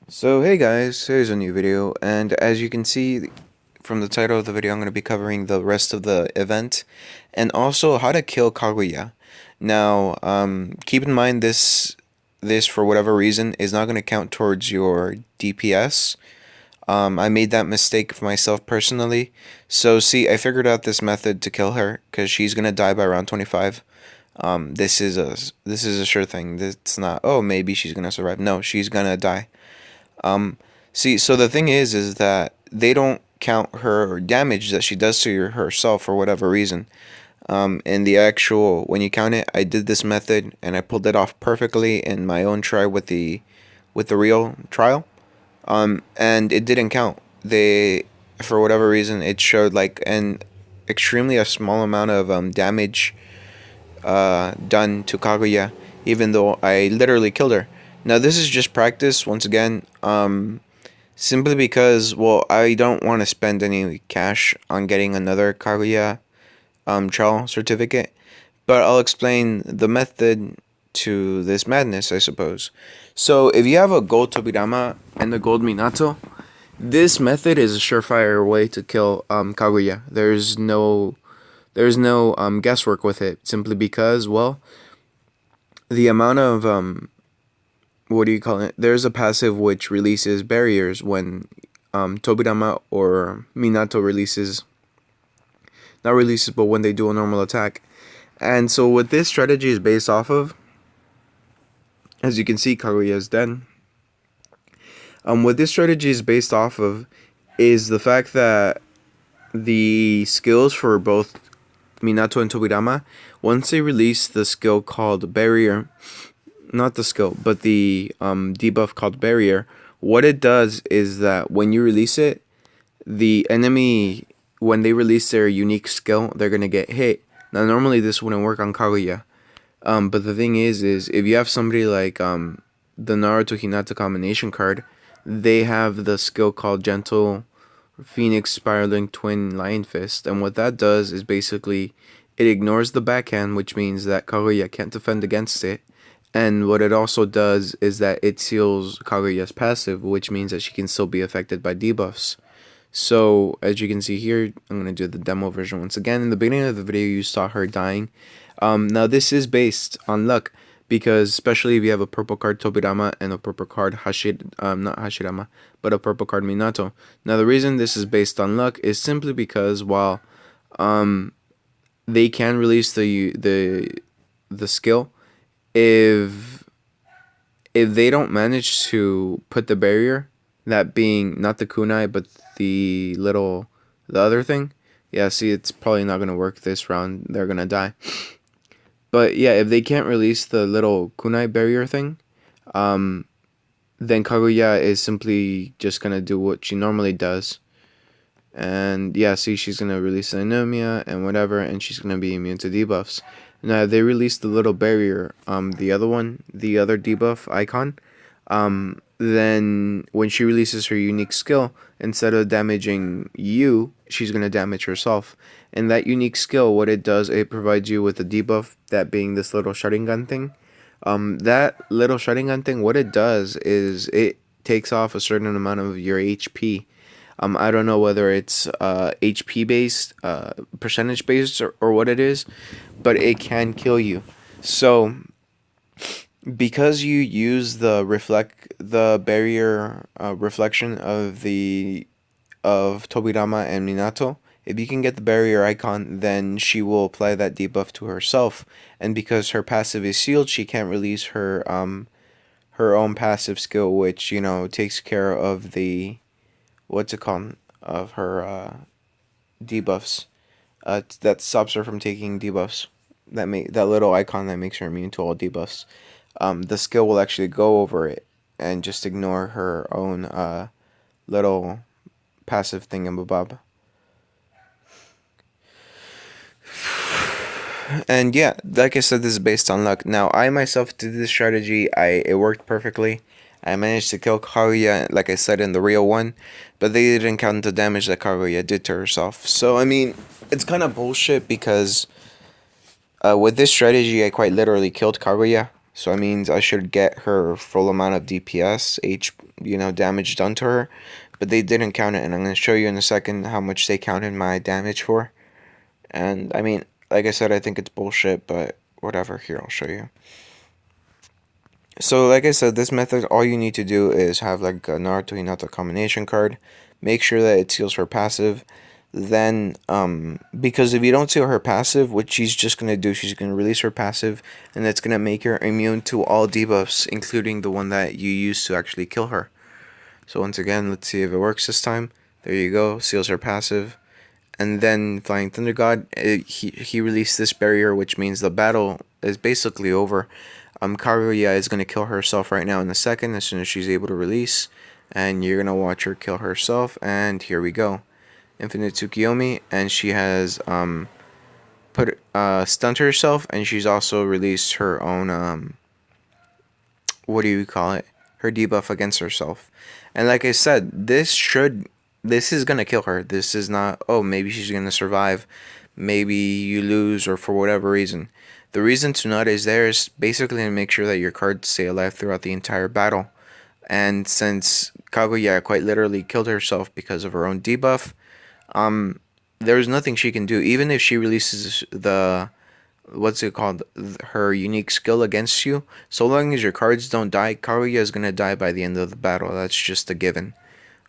So hey guys, here's a new video, and as you can see from the title of the video, I'm going to be covering the rest of the event, and also how to kill Kaguya. Now, keep in mind this for whatever reason is not going to count towards your DPS. I made that mistake for myself personally. So see, I figured out this method to kill her because she's going to die by round 25. This is a sure thing. It's not, oh, maybe she's going to survive. No, she's going to die. See, so the thing is that they don't count her damage that she does to herself for whatever reason. And the actual, when you count it, I did this method and I pulled it off perfectly in my own try with the real trial. And it didn't count. For whatever reason, it showed like an extremely a small amount of damage done to Kaguya, even though I literally killed her. Now this is just practice once again. Simply because, well, I don't want to spend any cash on getting another Kaguya trial certificate, but I'll explain the method to this madness, I suppose. So, if you have a gold Tobirama and a gold Minato, this method is a surefire way to kill Kaguya. There's no guesswork with it, simply because, well, the amount of what do you call it? There's a passive which releases barriers when Tobirama or Minato not releases, but when they do a normal attack. And so what this strategy is based off of, as you can see, Kaguya is dead. What this strategy is based off of is the fact that the skills for both Minato and Tobirama, once they release the skill called Barrier, not the skill, but the debuff called Barrier, what it does is that when you release it, the enemy, when they release their unique skill, they're going to get hit. Now, normally this wouldn't work on Kaguya. But the thing is if you have somebody like the Naruto Hinata combination card, they have the skill called Gentle Phoenix Spiraling Twin Lion Fist. And what that does is basically it ignores the backhand, which means that Kaguya can't defend against it. And what it also does is that it seals Kaguya's passive, which means that she can still be affected by debuffs. So, as you can see here, I'm going to do the demo version once again. In the beginning of the video, you saw her dying. Now, this is based on luck, because especially if you have a purple card Tobirama and a purple card not Hashirama, but a purple card Minato. Now, the reason this is based on luck is simply because while they can release the skill, if they don't manage to put the barrier, that being not the kunai but the other thing, yeah, see, it's probably not gonna work this round. They're gonna die. But yeah, if they can't release the little kunai barrier thing, then Kaguya is simply just gonna do what she normally does. And yeah, see, she's gonna release the anemia and whatever, and she's gonna be immune to debuffs. Now, if they release the little barrier, the other debuff icon, then when she releases her unique skill, instead of damaging you, she's gonna damage herself. And that unique skill, what it does, it provides you with a debuff, that being this little Sharingan thing. That little Sharingan thing, what it does is it takes off a certain amount of your HP. I don't know whether it's HP based, percentage based, or what it is, but it can kill you. So because you use the barrier reflection of Tobirama and Minato, if you can get the barrier icon, then she will apply that debuff to herself, and because her passive is sealed, she can't release her own passive skill, which takes care of the what's it called of her debuffs. That stops her from taking debuffs. That little icon that makes her immune to all debuffs. The skill will actually go over it and just ignore her own little passive thingamabob. And yeah, like I said, this is based on luck. Now, I myself did this strategy. It worked perfectly. I managed to kill Kaguya, like I said, in the real one, but they didn't count the damage that Kaguya did to herself. So, I mean, it's kind of bullshit because with this strategy, I quite literally killed Kaguya. So, that means I should get her full amount of DPS, damage done to her, but they didn't count it, and I'm going to show you in a second how much they counted my damage for. And I mean, like I said, I think it's bullshit, but whatever. Here, I'll show you. So, like I said, this method, all you need to do is have like a Naruto Hinata combination card. Make sure that it seals her passive. Then, because if you don't seal her passive, what she's just going to do, she's going to release her passive, and that's going to make her immune to all debuffs, including the one that you used to actually kill her. So once again, let's see if it works this time. There you go, seals her passive. And then Flying Thunder God, he released this barrier, which means the battle is basically over. Kaguya is going to kill herself right now in a second as soon as she's able to release. And you're going to watch her kill herself. And here we go. Infinite Tsukiyomi. And she has stunned herself. And she's also released her own, what do you call it? Her debuff against herself. And like I said, this is going to kill her. This is not, oh, maybe she's going to survive. Maybe you lose or for whatever reason. The reason Tsunade is there is basically to make sure that your cards stay alive throughout the entire battle. And since Kaguya quite literally killed herself because of her own debuff, there's nothing she can do. Even if she releases the, what's it called, her unique skill against you, so long as your cards don't die, Kaguya is going to die by the end of the battle. That's just a given.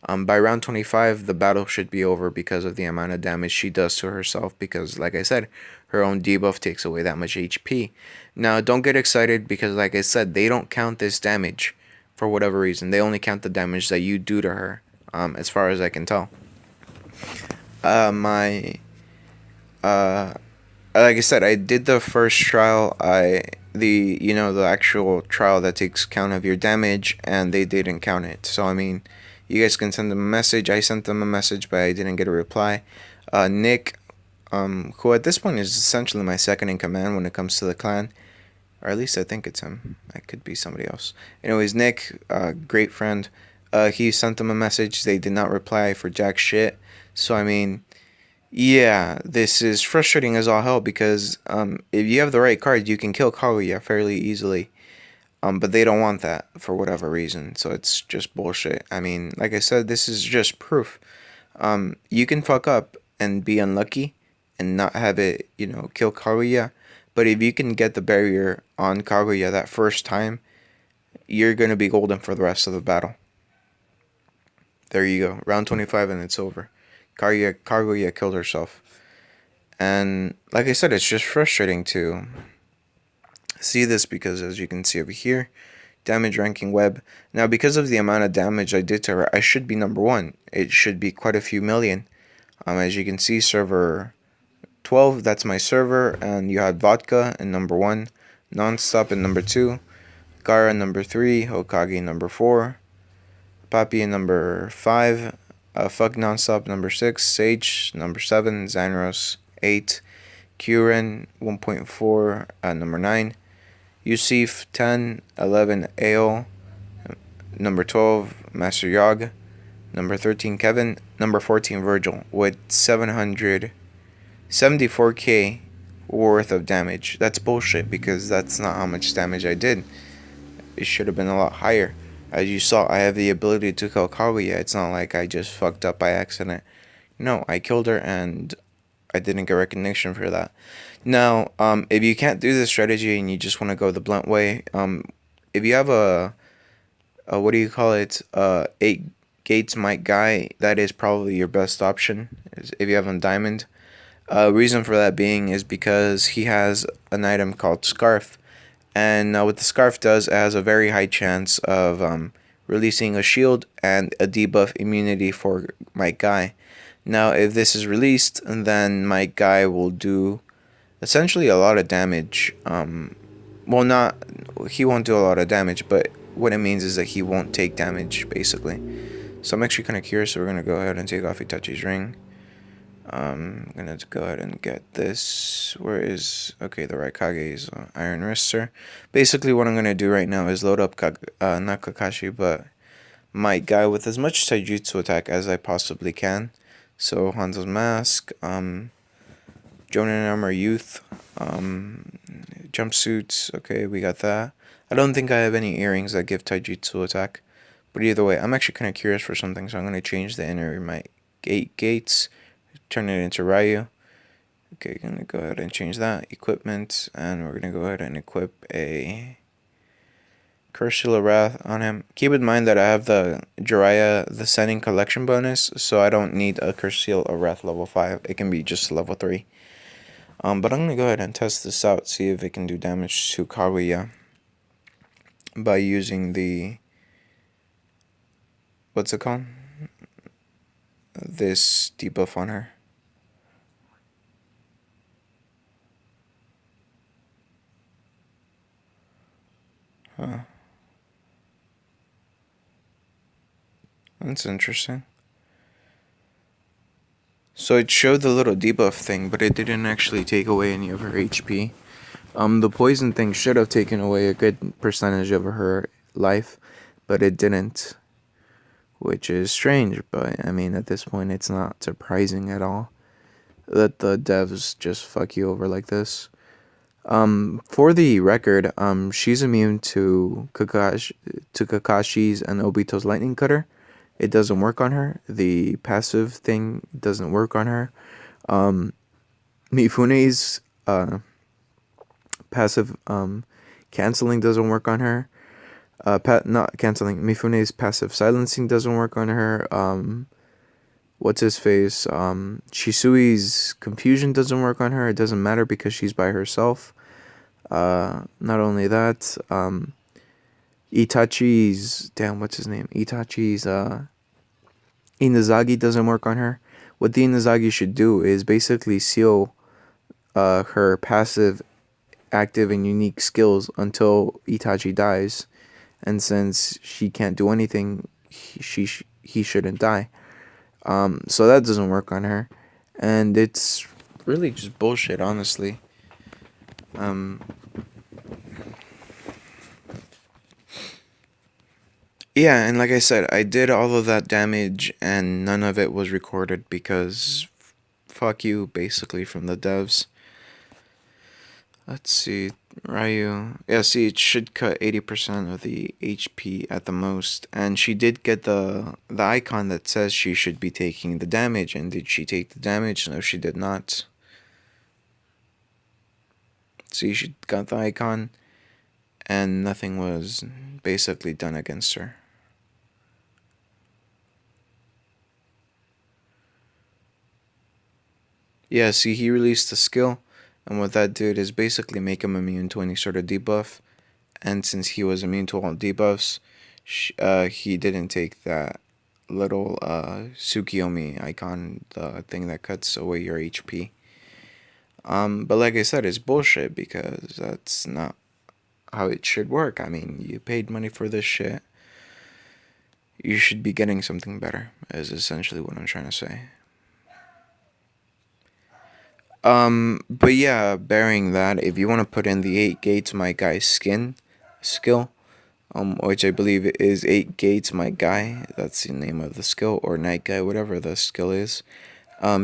By round 25, the battle should be over because of the amount of damage she does to herself because, like I said, her own debuff takes away that much HP. Now, don't get excited because, like I said, they don't count this damage for whatever reason. They only count the damage that you do to her, as far as I can tell. Like I said, I did the first trial. The actual trial that takes count of your damage, and they didn't count it. So I mean, you guys can send them a message. I sent them a message, but I didn't get a reply. Nick, who at this point is essentially my second in command when it comes to the clan, or at least I think it's him. It could be somebody else. Anyways, Nick, great friend. He sent them a message. They did not reply for jack shit. So I mean, yeah, this is frustrating as all hell because if you have the right card, you can kill Kaguya fairly easily. But they don't want that for whatever reason, so it's just bullshit. I mean, like I said, this is just proof. You can fuck up and be unlucky and not have it, kill Kaguya. But if you can get the barrier on Kaguya that first time, you're going to be golden for the rest of the battle. There you go. Round 25 and it's over. Kaguya killed herself. And like I said, it's just frustrating to see this because as you can see over here, damage ranking web. Now because of the amount of damage I did to her, I should be number 1. It should be quite a few million. As you can see, server 12, that's my server, and you had Vodka in number 1, Nonstop in number 2, Gara number 3, Hokage number 4, Papi in number 5, Fuck Nonstop number 6, Sage number 7, Xanros 8, Kuren 1.4 number 9, Yusuf 10, 11 Ao, number 12 Master Yog, number 13 Kevin, number 14 Virgil with 774k worth of damage. That's bullshit because that's not how much damage I did. It should have been a lot higher. As you saw, I have the ability to kill Kaguya. It's not like I just fucked up by accident. No, I killed her and I didn't get recognition for that. Now, if you can't do this strategy and you just want to go the blunt way, if you have a what do you call it, 8 gates might guy, that is probably your best option if you have him diamond. Reason for that being is because he has an item called Scarf. And what the Scarf does, it has a very high chance of releasing a shield and a debuff immunity for my guy. Now, if this is released, then my guy will do essentially a lot of damage. Well, he won't do a lot of damage, but what it means is that he won't take damage, basically. So I'm actually kind of curious, so we're going to go ahead and take off Itachi's ring. I'm gonna go ahead and get this. Where is, okay, the Raikage's Iron Wrister. Basically what I'm gonna do right now is load up not Kakashi, but my guy with as much taijutsu attack as I possibly can. So Hanzo's Mask, Jonin Armor Youth, jumpsuits, okay, we got that. I don't think I have any earrings that give taijutsu attack, But either way, I'm actually kind of curious for something, so I'm going to change the inner my gates, turn it into Ryu. Okay, going to go ahead and change that. Equipment, and we're going to go ahead and equip a Cursula Wrath on him. Keep in mind that I have the Jiraiya, the Sending Collection bonus, so I don't need a Cursula Wrath level 5. It can be just level 3. But I'm going to go ahead and test this out, see if it can do damage to Kaguya by using the... what's it called? This debuff on her. Huh. That's interesting. So it showed the little debuff thing, but it didn't actually take away any of her HP. The poison thing should have taken away a good percentage of her life, but it didn't. Which is strange, but I mean, at this point, it's not surprising at all that the devs just fuck you over like this. For the record, she's immune to Kakashi's and Obito's lightning cutter. It doesn't work on her. The passive thing doesn't work on her. Mifune's passive canceling doesn't work on her. Not canceling. Mifune's passive silencing doesn't work on her. What's his face? Shisui's confusion doesn't work on her. It doesn't matter because she's by herself. Not only that, Itachi's what's his name? Itachi's Inazagi doesn't work on her. What the Inazagi should do is basically seal her passive, active, and unique skills until Itachi dies. And since she can't do anything, he shouldn't die. So that doesn't work on her, and it's really just bullshit, honestly. Yeah, and like I said, I did all of that damage, and none of it was recorded because fuck you, basically, from the devs. Let's see, Ryu. Yeah, see, it should cut 80% of the HP at the most. And she did get the icon that says she should be taking the damage. And did she take the damage? No, she did not. See, she got the icon, and nothing was basically done against her. Yeah, see, he released the skill. And what that did is basically make him immune to any sort of debuff. And since he was immune to all debuffs, he didn't take that little Tsukiyomi icon, the thing that cuts away your HP. But like I said, it's bullshit because that's not how it should work. I mean, you paid money for this shit. You should be getting something better, is essentially what I'm trying to say. But yeah, bearing that, if you want to put in the 8 gates my guy skin skill, which I believe is 8 gates my guy, that's the name of the skill, or night guy, whatever the skill is,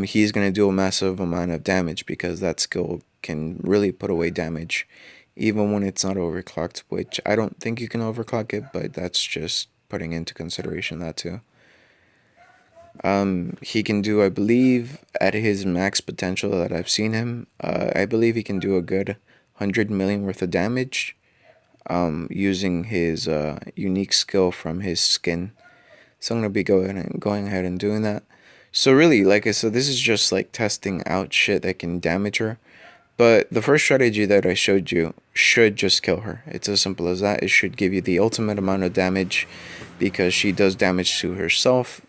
he's going to do a massive amount of damage because that skill can really put away damage, even when it's not overclocked, which I don't think you can overclock it, but that's just putting into consideration that too. He can do, I believe, at his max potential that I've seen him, I believe he can do a good 100 million worth of damage, using his unique skill from his skin. So I'm going to be going ahead and doing that. So really, like I said, this is just like testing out shit that can damage her. But the first strategy that I showed you should just kill her. It's as simple as that. It should give you the ultimate amount of damage because she does damage to herself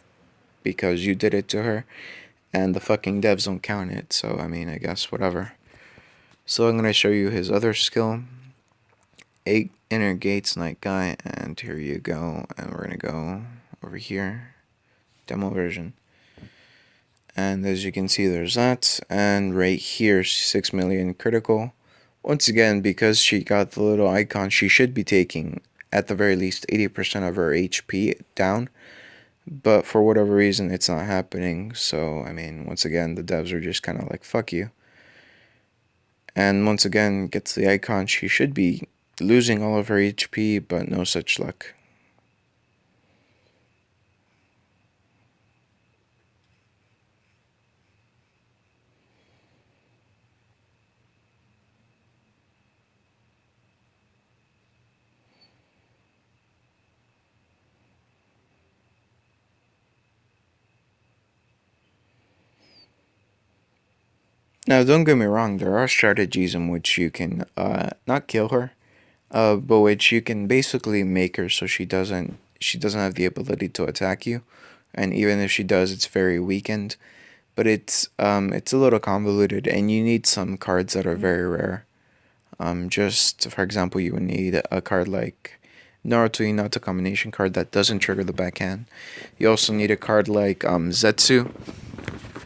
because you did it to her. And the fucking devs don't count it. So, I mean, I guess whatever. So I'm going to show you his other skill. 8 inner gates night guy. And here you go. And we're going to go over here. Demo version. And as you can see, there's that. And right here, 6 million critical. Once again, because she got the little icon, she should be taking, at the very least, 80% of her HP down. But for whatever reason, it's not happening. So, I mean, once again, the devs are just kind of like, fuck you. And once again, gets the icon, she should be losing all of her HP, but no such luck. Now, don't get me wrong, there are strategies in which you can not kill her, but which you can basically make her so she doesn't have the ability to attack you, and even if she does, it's very weakened. But it's a little convoluted, and you need some cards that are very rare. Just for example, you would need a card like Naruto Hinata combination card that doesn't trigger the backhand. You also need a card like Zetsu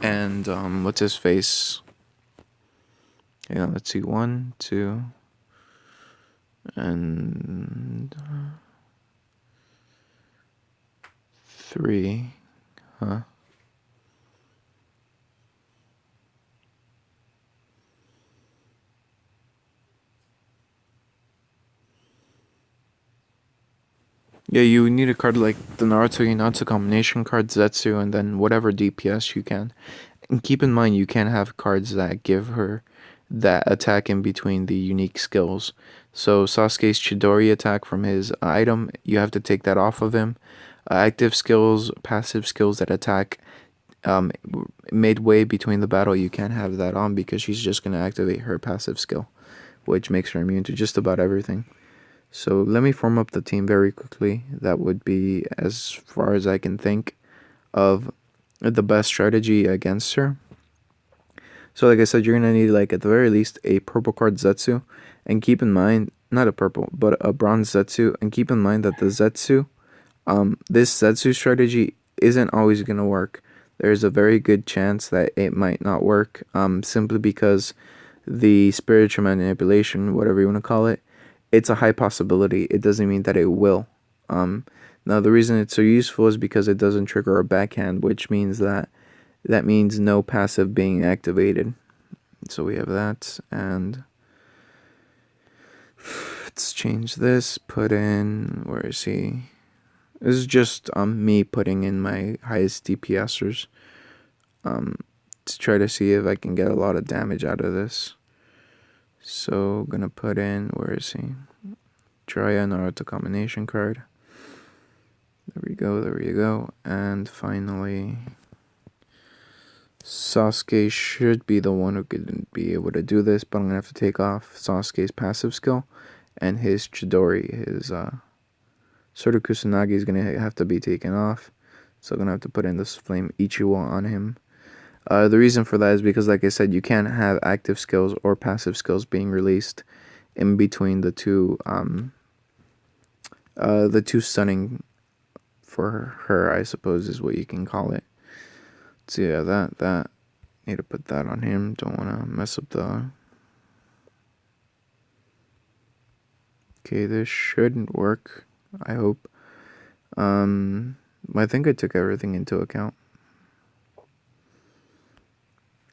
and what's his face? Yeah, let's see, one, two, and three. Huh? Yeah, you need a card like the Naruto Hinata combination card Zetsu, and then whatever DPS you can. And keep in mind, you can have cards that give her that attack in between the unique skills. So Sasuke's Chidori attack from his item, you have to take that off of him. Active skills, passive skills that attack um, midway between the battle, you can't have that on because she's just going to activate her passive skill, which makes her immune to just about everything. So let me form up the team very quickly. That would be, as far as I can think, of the best strategy against her. So like I said, you're gonna need, like, at the very least a purple card Zetsu, and keep in mind, not a purple, but a bronze Zetsu, and keep in mind that the Zetsu, this Zetsu strategy isn't always gonna work. There's a very good chance that it might not work, simply because the spiritual manipulation, whatever you want to call it, it's a high possibility. It doesn't mean that it will. Um, Now the reason it's so useful is because it doesn't trigger a backhand, which means that means no passive being activated. So we have that, and let's change this. Put in, where is he? This is just me putting in my highest DPSers to try to see if I can get a lot of damage out of this. So gonna put in, where is he? Try a Naruto combination card. There we go, there we go. And finally, Sasuke should be the one who could be able to do this, but I'm gonna have to take off Sasuke's passive skill and his Chidori, his Sword of Kusanagi is gonna have to be taken off. So I'm gonna have to put in this Flame Ichiwa on him. The reason for that is because, like I said, you can't have active skills or passive skills being released in between the two stunning for her, I suppose, is what you can call it. So yeah, that need to put that on him. Don't want to mess up the. Okay, this shouldn't work. I hope. I think I took everything into account.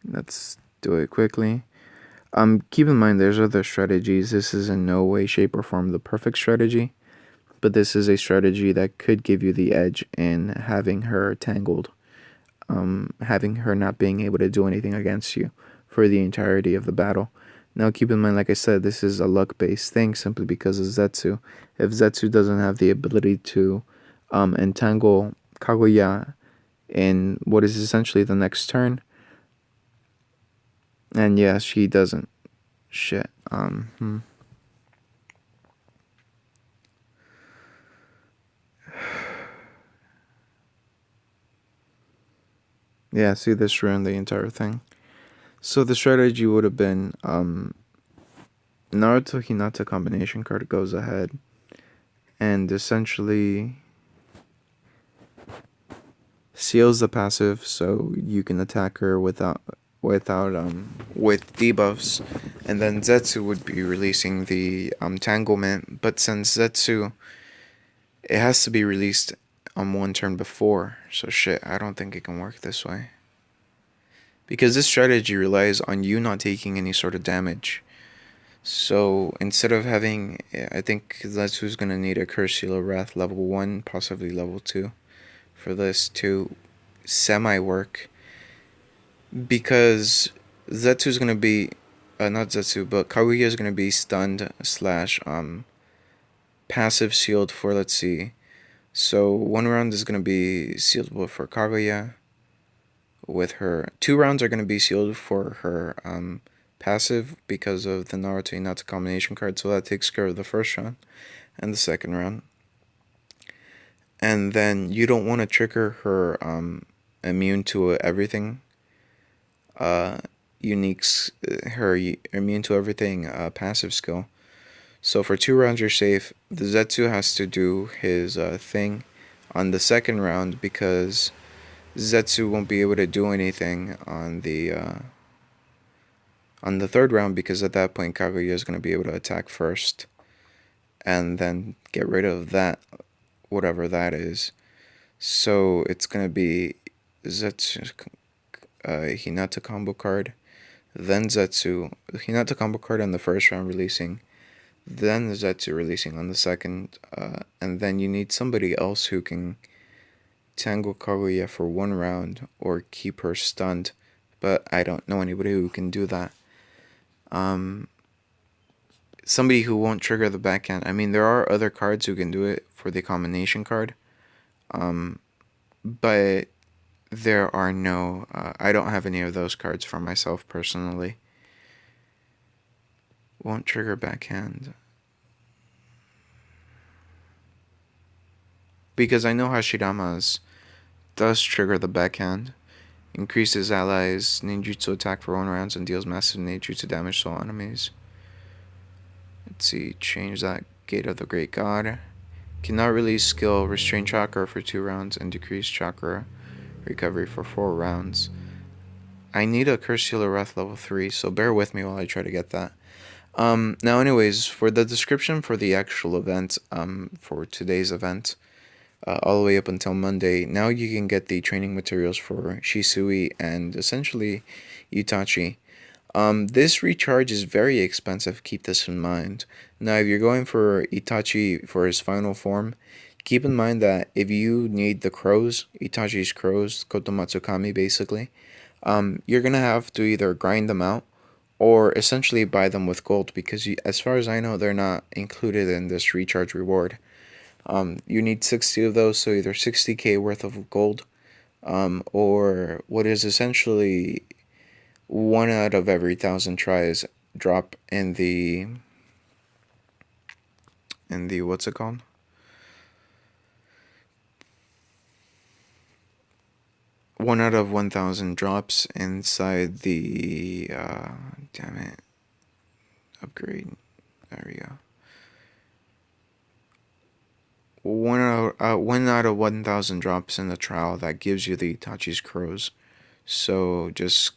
Let's do it quickly. Keep in mind there's other strategies. This is in no way, shape, or form the perfect strategy, but this is a strategy that could give you the edge in having her tangled, having her not being able to do anything against you for the entirety of the battle. Now, keep in mind, like I said, this is a luck-based thing simply because of Zetsu. If Zetsu doesn't have the ability to entangle Kaguya in what is essentially the next turn, and yeah, she doesn't. Shit. Yeah, see, this ruined the entire thing. So the strategy would have been Naruto Hinata combination card goes ahead and essentially seals the passive so you can attack her with debuffs, and then Zetsu would be releasing the tanglement, but since Zetsu, it has to be released on one turn before, so shit, I don't think it can work this way. Because this strategy relies on you not taking any sort of damage. So instead of having, I think Zetsu's gonna need a Curse Seal of Wrath level 1, possibly level 2, for this to semi-work. Because Zetsu's gonna be, not Zetsu, but Kaguya's gonna be stunned slash passive sealed for, let's see. So one round is gonna be sealed for Kaguya. with her. 2 rounds are going to be sealed for her passive because of the Naruto Hinata combination card, so that takes care of the first round and the second round. And then you don't want to trigger her immune to everything uniques, her immune to everything passive skill. So for 2 rounds you're safe. The Zetsu has to do his thing on the second round because Zetsu won't be able to do anything on the third round, because at that point Kaguya is going to be able to attack first and then get rid of that, whatever that is. So it's going to be Zetsu, Hinata combo card, then Zetsu, Hinata combo card on the first round releasing, then the Zetsu releasing on the second, and then you need somebody else who can tangle Kaguya for 1 round or keep her stunned, but I don't know anybody who can do that. Somebody who won't trigger the backhand. I mean, there are other cards who can do it for the combination card, but there are no, I don't have any of those cards for myself personally. Won't trigger backhand. Because I know Hashirama's does trigger the backhand. Increases allies' ninjutsu attack for 1 round and deals massive ninjutsu damage to all enemies. Let's see, change that. Gate of the Great God. Cannot release skill Restrain Chakra for 2 rounds and decrease Chakra recovery for 4 rounds. I need a Curse Healer Wrath level 3, so bear with me while I try to get that. Now anyways, for the description for the actual event, for today's event, all the way up until Monday, now you can get the training materials for Shisui and essentially Itachi. This recharge is very expensive, keep this in mind. Now if you're going for Itachi for his final form, keep in mind that if you need the crows, Itachi's crows, Kotomatsukami basically, you're going to have to either grind them out or essentially buy them with gold, because as far as I know, they're not included in this recharge reward. You need 60 of those, so either 60k worth of gold, or what is essentially 1 out of every 1,000 tries drop in the what's it called? One out of 1,000 drops inside the damn it, upgrade. There we go. 1 out of 1,000 drops in the trial that gives you the Itachi's crows. So just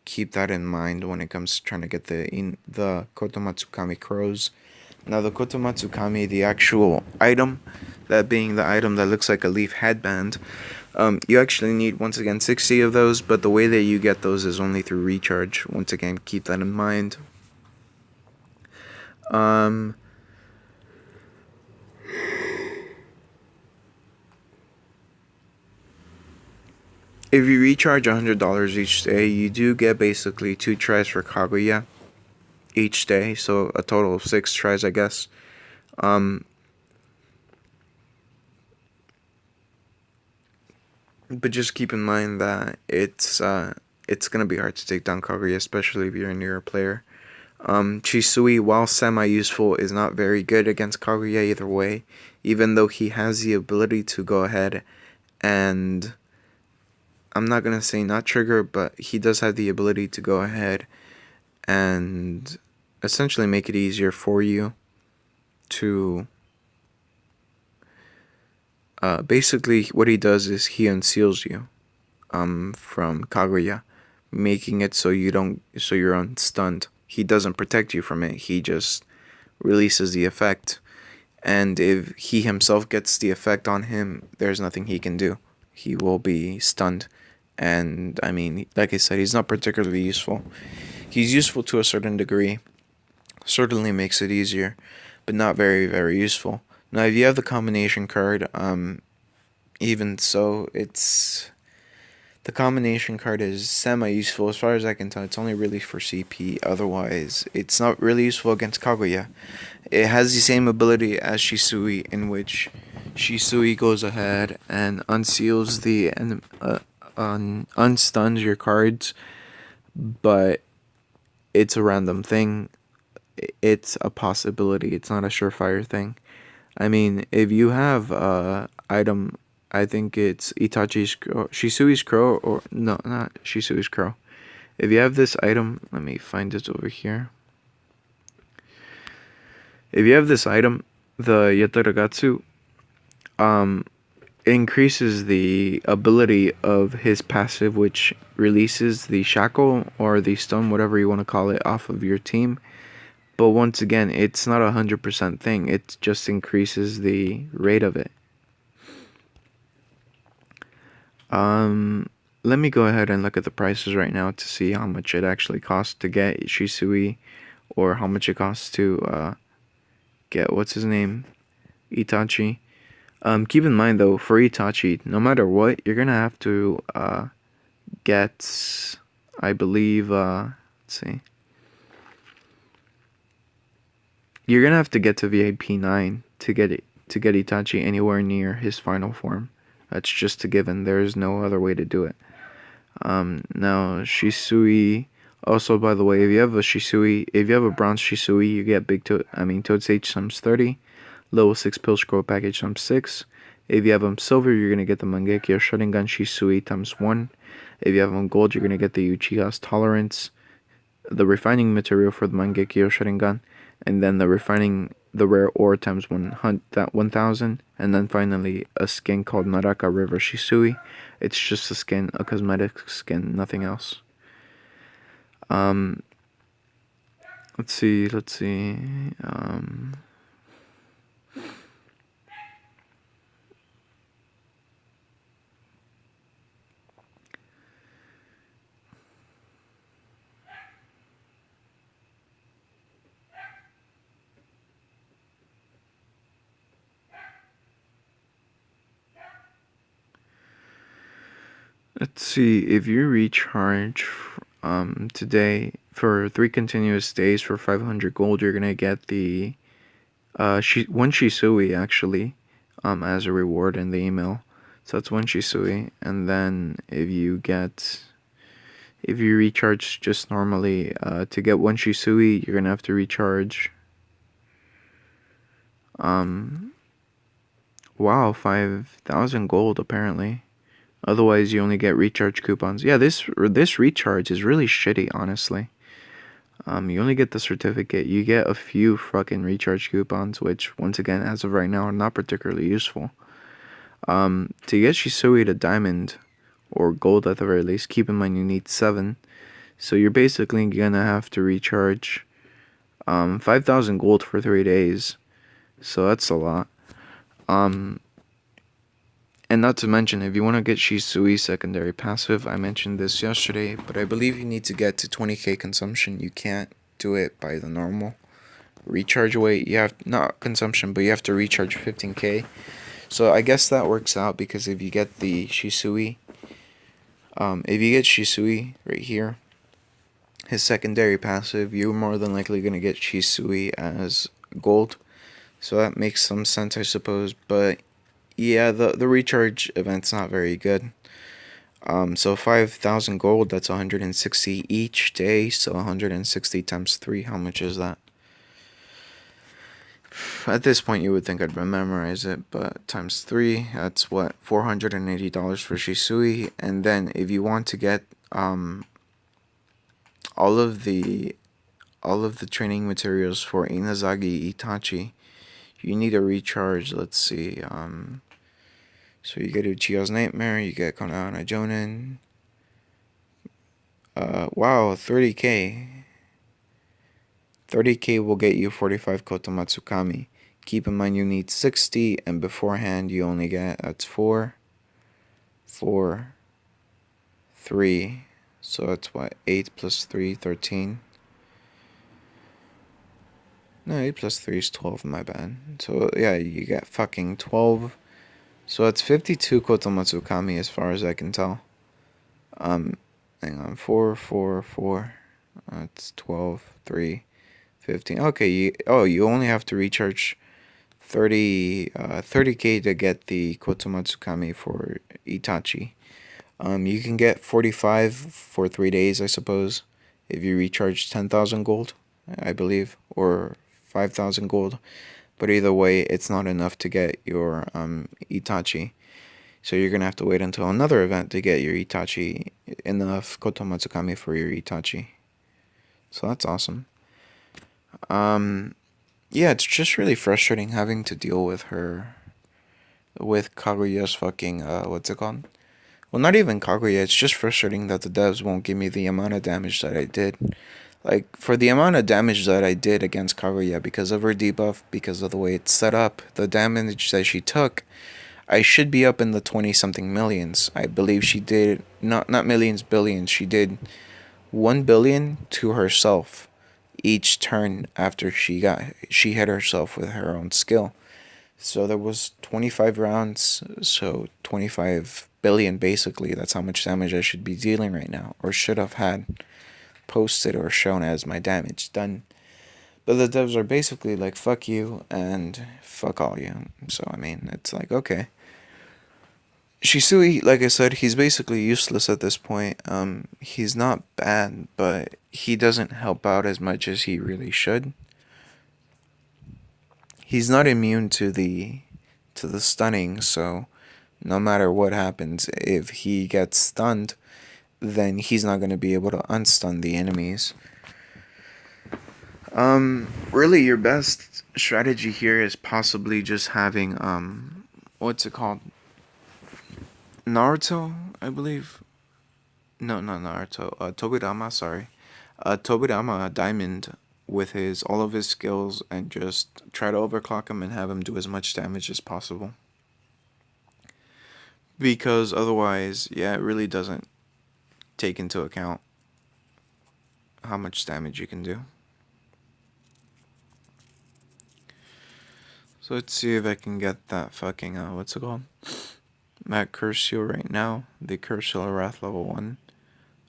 keep that in mind when it comes to trying to get the Kotomatsukami crows. Now the Kotomatsukami, the actual item, that being the item that looks like a leaf headband, you actually need, once again, 60 of those, but the way that you get those is only through recharge. Once again, keep that in mind. If you recharge $100 each day, you do get basically 2 tries for Kaguya each day, so a total of 6 tries, I guess. But just keep in mind that it's gonna be hard to take down Kaguya, especially if you're a newer player. Shisui, while semi-useful, is not very good against Kaguya either way, even though he has the ability to go ahead and, I'm not going to say not trigger, but he does have the ability to go ahead and essentially make it easier for you to, basically what he does is he unseals you from Kaguya, making it so you're unstunned. He doesn't protect you from it, he just releases the effect, and if he himself gets the effect on him, there's nothing he can do. He will be stunned. And I mean, like I said, he's not particularly useful. He's useful to a certain degree, certainly makes it easier, but not very, very useful. Now if you have the combination card, even so, the combination card is semi-useful as far as I can tell. It's only really for CP, otherwise it's not really useful against Kaguya. It has the same ability as Shisui, in which Shisui goes ahead and unseals the unstuns your cards, but it's a random thing. It's a possibility. It's not a surefire thing. I mean, if you have item, I think it's Itachi's crow, Shisui's crow, or no, not Shisui's crow. If you have this item, let me find it over here. If you have this item, the Yataragatsu, increases the ability of his passive, which releases the shackle or the stun, whatever you want to call it, off of your team. But once again, it's not 100% thing. It just increases the rate of it. Let me go ahead and look at the prices right now to see how much it actually costs to get Shisui, or how much it costs to get, what's his name, Itachi. Keep in mind though, for Itachi, no matter what, you're gonna have to get, I believe, let's see, you're gonna have to get to VIP 9 to get Itachi anywhere near his final form. That's just a given. There is no other way to do it. Now Shisui. Also, by the way, if you have a bronze Shisui, you get Toad Sage times 30. Level 6 Pill Scroll Package times 6. If you have him silver, you're going to get the Mangekyo Sharingan Shisui times 1. If you have him gold, you're going to get the Uchiha's Tolerance, the refining material for the Mangekyo Sharingan, and then the rare ore times 1000, and then finally a skin called Naraka River Shisui. It's just a skin, a cosmetic skin, nothing else. Let's see. Let's see, if you recharge today for 3 continuous days for 500 gold, you're gonna get the one Shisui actually as a reward in the email. So that's one Shisui, and then if you recharge just normally, to get one Shisui, you're gonna have to recharge. Wow, 5,000 gold apparently. Otherwise, you only get recharge coupons. Yeah, this recharge is really shitty, honestly. You only get the certificate. You get a few fucking recharge coupons, which, once again, as of right now, are not particularly useful. To get Shisui to diamond, or gold at the very least, keep in mind you need 7. So you're basically gonna have to recharge 5,000 gold for 3 days. So that's a lot. And not to mention, if you want to get Shisui secondary passive, I mentioned this yesterday, but I believe you need to get to 20k consumption. You can't do it by the normal recharge weight. You have, not consumption, but you have to recharge 15k. So I guess that works out, because if you get the Shisui, right here, his secondary passive, you're more than likely going to get Shisui as gold. So that makes some sense, I suppose, but yeah, the recharge event's not very good. So 5,000 gold, that's 160 each day, so 160 times 3, how much is that? At this point, you would think I'd memorize it, but times 3, that's what, $480 for Shisui, and then if you want to get all of the training materials for Inazagi Itachi, you need a recharge. Let's see, so you get Uchiha's Nightmare, you get Konohana Jonin. Wow, 30k. 30k will get you 45 Kotomatsukami. Keep in mind you need 60, and beforehand you only get, that's 4, 3. So that's what, 8 plus 3, 13. No, 8 plus 3 is 12, my bad. So yeah, you get fucking 12. So that's 52 Kotomatsukami as far as I can tell. Hang on, 4, 4, 4. That's 12, 3, 15. Okay, you only have to recharge 30k to get the Kotomatsukami for Itachi. You can get 45 for 3 days, I suppose, if you recharge 10,000 gold, I believe, or 5,000 gold. But either way, it's not enough to get your itachi. So you're going to have to wait until another event to get your itachi, enough Kotomatsukami for your itachi. So that's awesome. Yeah, it's just really frustrating having to deal with her, with Kaguya's fucking, what's it called? Well, not even Kaguya, it's just frustrating that the devs won't give me the amount of damage that I did. Like, for the amount of damage that I did against Kaguya, because of her debuff, because of the way it's set up, the damage that she took, I should be up in the 20-something millions. I believe she did, not millions, billions, she did 1 billion to herself each turn after she hit herself with her own skill. So there was 25 rounds, so 25 billion basically. That's how much damage I should be dealing right now, or should have had posted or shown as my damage done. But the devs are basically like, fuck you and fuck all you. So, I mean, it's like, okay. Shisui, like I said, he's basically useless at this point. He's not bad, but he doesn't help out as much as he really should. He's not immune to the stunning, so no matter what happens, if he gets stunned, then he's not going to be able to unstun the enemies. Really, your best strategy here is possibly just having, what's it called? Naruto, I believe. No, not Naruto. Tobirama, sorry. Tobirama Diamond with all of his skills, and just try to overclock him and have him do as much damage as possible. Because otherwise, yeah, it really doesn't take into account how much damage you can do. So let's see if I can get that fucking, what's it called? That curse seal right now. The curse seal wrath level 1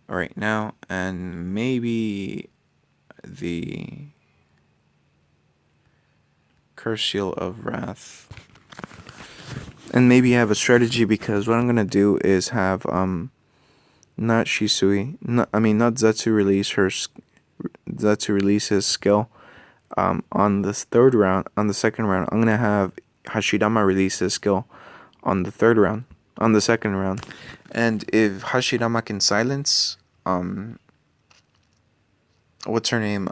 right now. And maybe the curse seal of wrath. And maybe have a strategy, because what I'm gonna do is have not Shisui, not Zetsu release his skill on this third round. On the second round, I'm gonna have Hashirama release his skill on the second round. And if Hashirama can silence what's her name,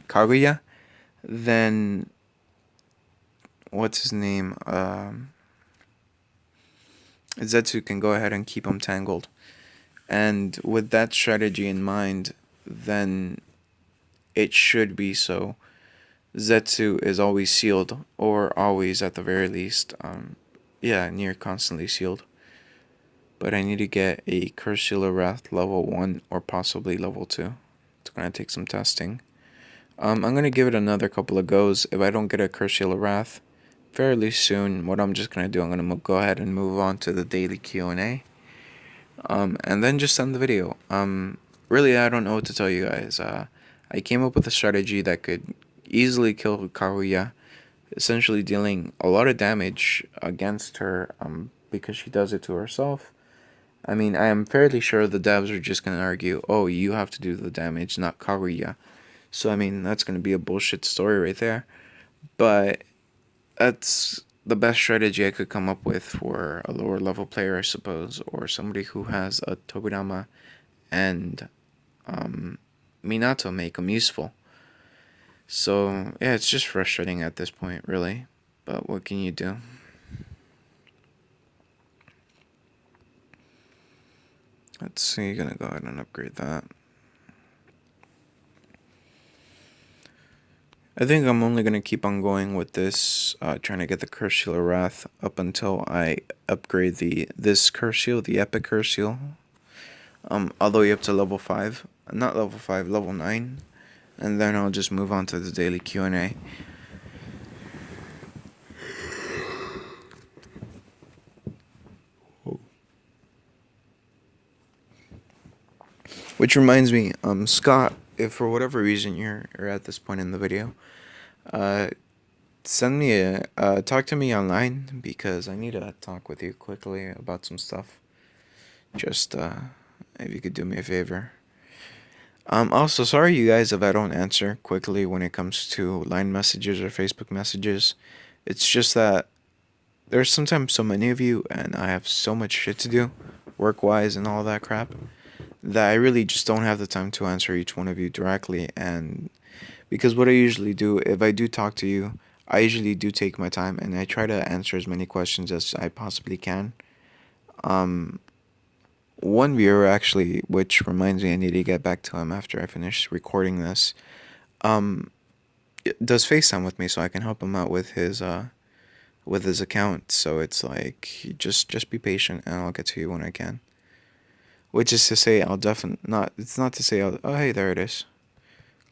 Kaguya, then what's his name, Zetsu can go ahead and keep him tangled. And with that strategy in mind, then it should be so. Zetsu is always sealed, or always at the very least, near constantly sealed. But I need to get a Curse Seal of Wrath level 1 or possibly level 2. It's going to take some testing. I'm going to give it another couple of goes. If I don't get a Curse Seal of Wrath fairly soon, what I'm just going to do, I'm going to go ahead and move on to the daily Q&A. And then just end the video. Really, I don't know what to tell you guys. I came up with a strategy that could easily kill Kaguya, essentially dealing a lot of damage against her, because she does it to herself. I mean, I am fairly sure the devs are just going to argue, oh, you have to do the damage, not Kaguya. So, I mean, that's going to be a bullshit story right there. But that's the best strategy I could come up with for a lower level player, I suppose, or somebody who has a Tobirama and Minato make them useful. So, yeah, it's just frustrating at this point, really. But what can you do? Let's see, gonna go ahead and upgrade that. I think I'm only gonna keep on going with this, trying to get the Curse Seal of Wrath up until I upgrade this Curse Seal, the Epic Curse Seal, all the way up to level 5. Not level 5, level 9. And then I'll just move on to the daily Q&A. Which reminds me, Scott, if for whatever reason you're at this point in the video, send me talk to me online, because I need to talk with you quickly about some stuff. Just if you could do me a favor. Also, sorry you guys if I don't answer quickly when it comes to line messages or Facebook messages. It's just that there's sometimes so many of you, and I have so much shit to do, work wise and all that crap, that I really just don't have the time to answer each one of you directly. And because what I usually do, if I do talk to you, I usually do take my time and I try to answer as many questions as I possibly can. Um, One viewer actually, which reminds me I need to get back to him after I finish recording this, um, does FaceTime with me so I can help him out with his account. So it's like just be patient and I'll get to you when I can. Which is to say I'll definitely not. It's not to say oh hey, there it is.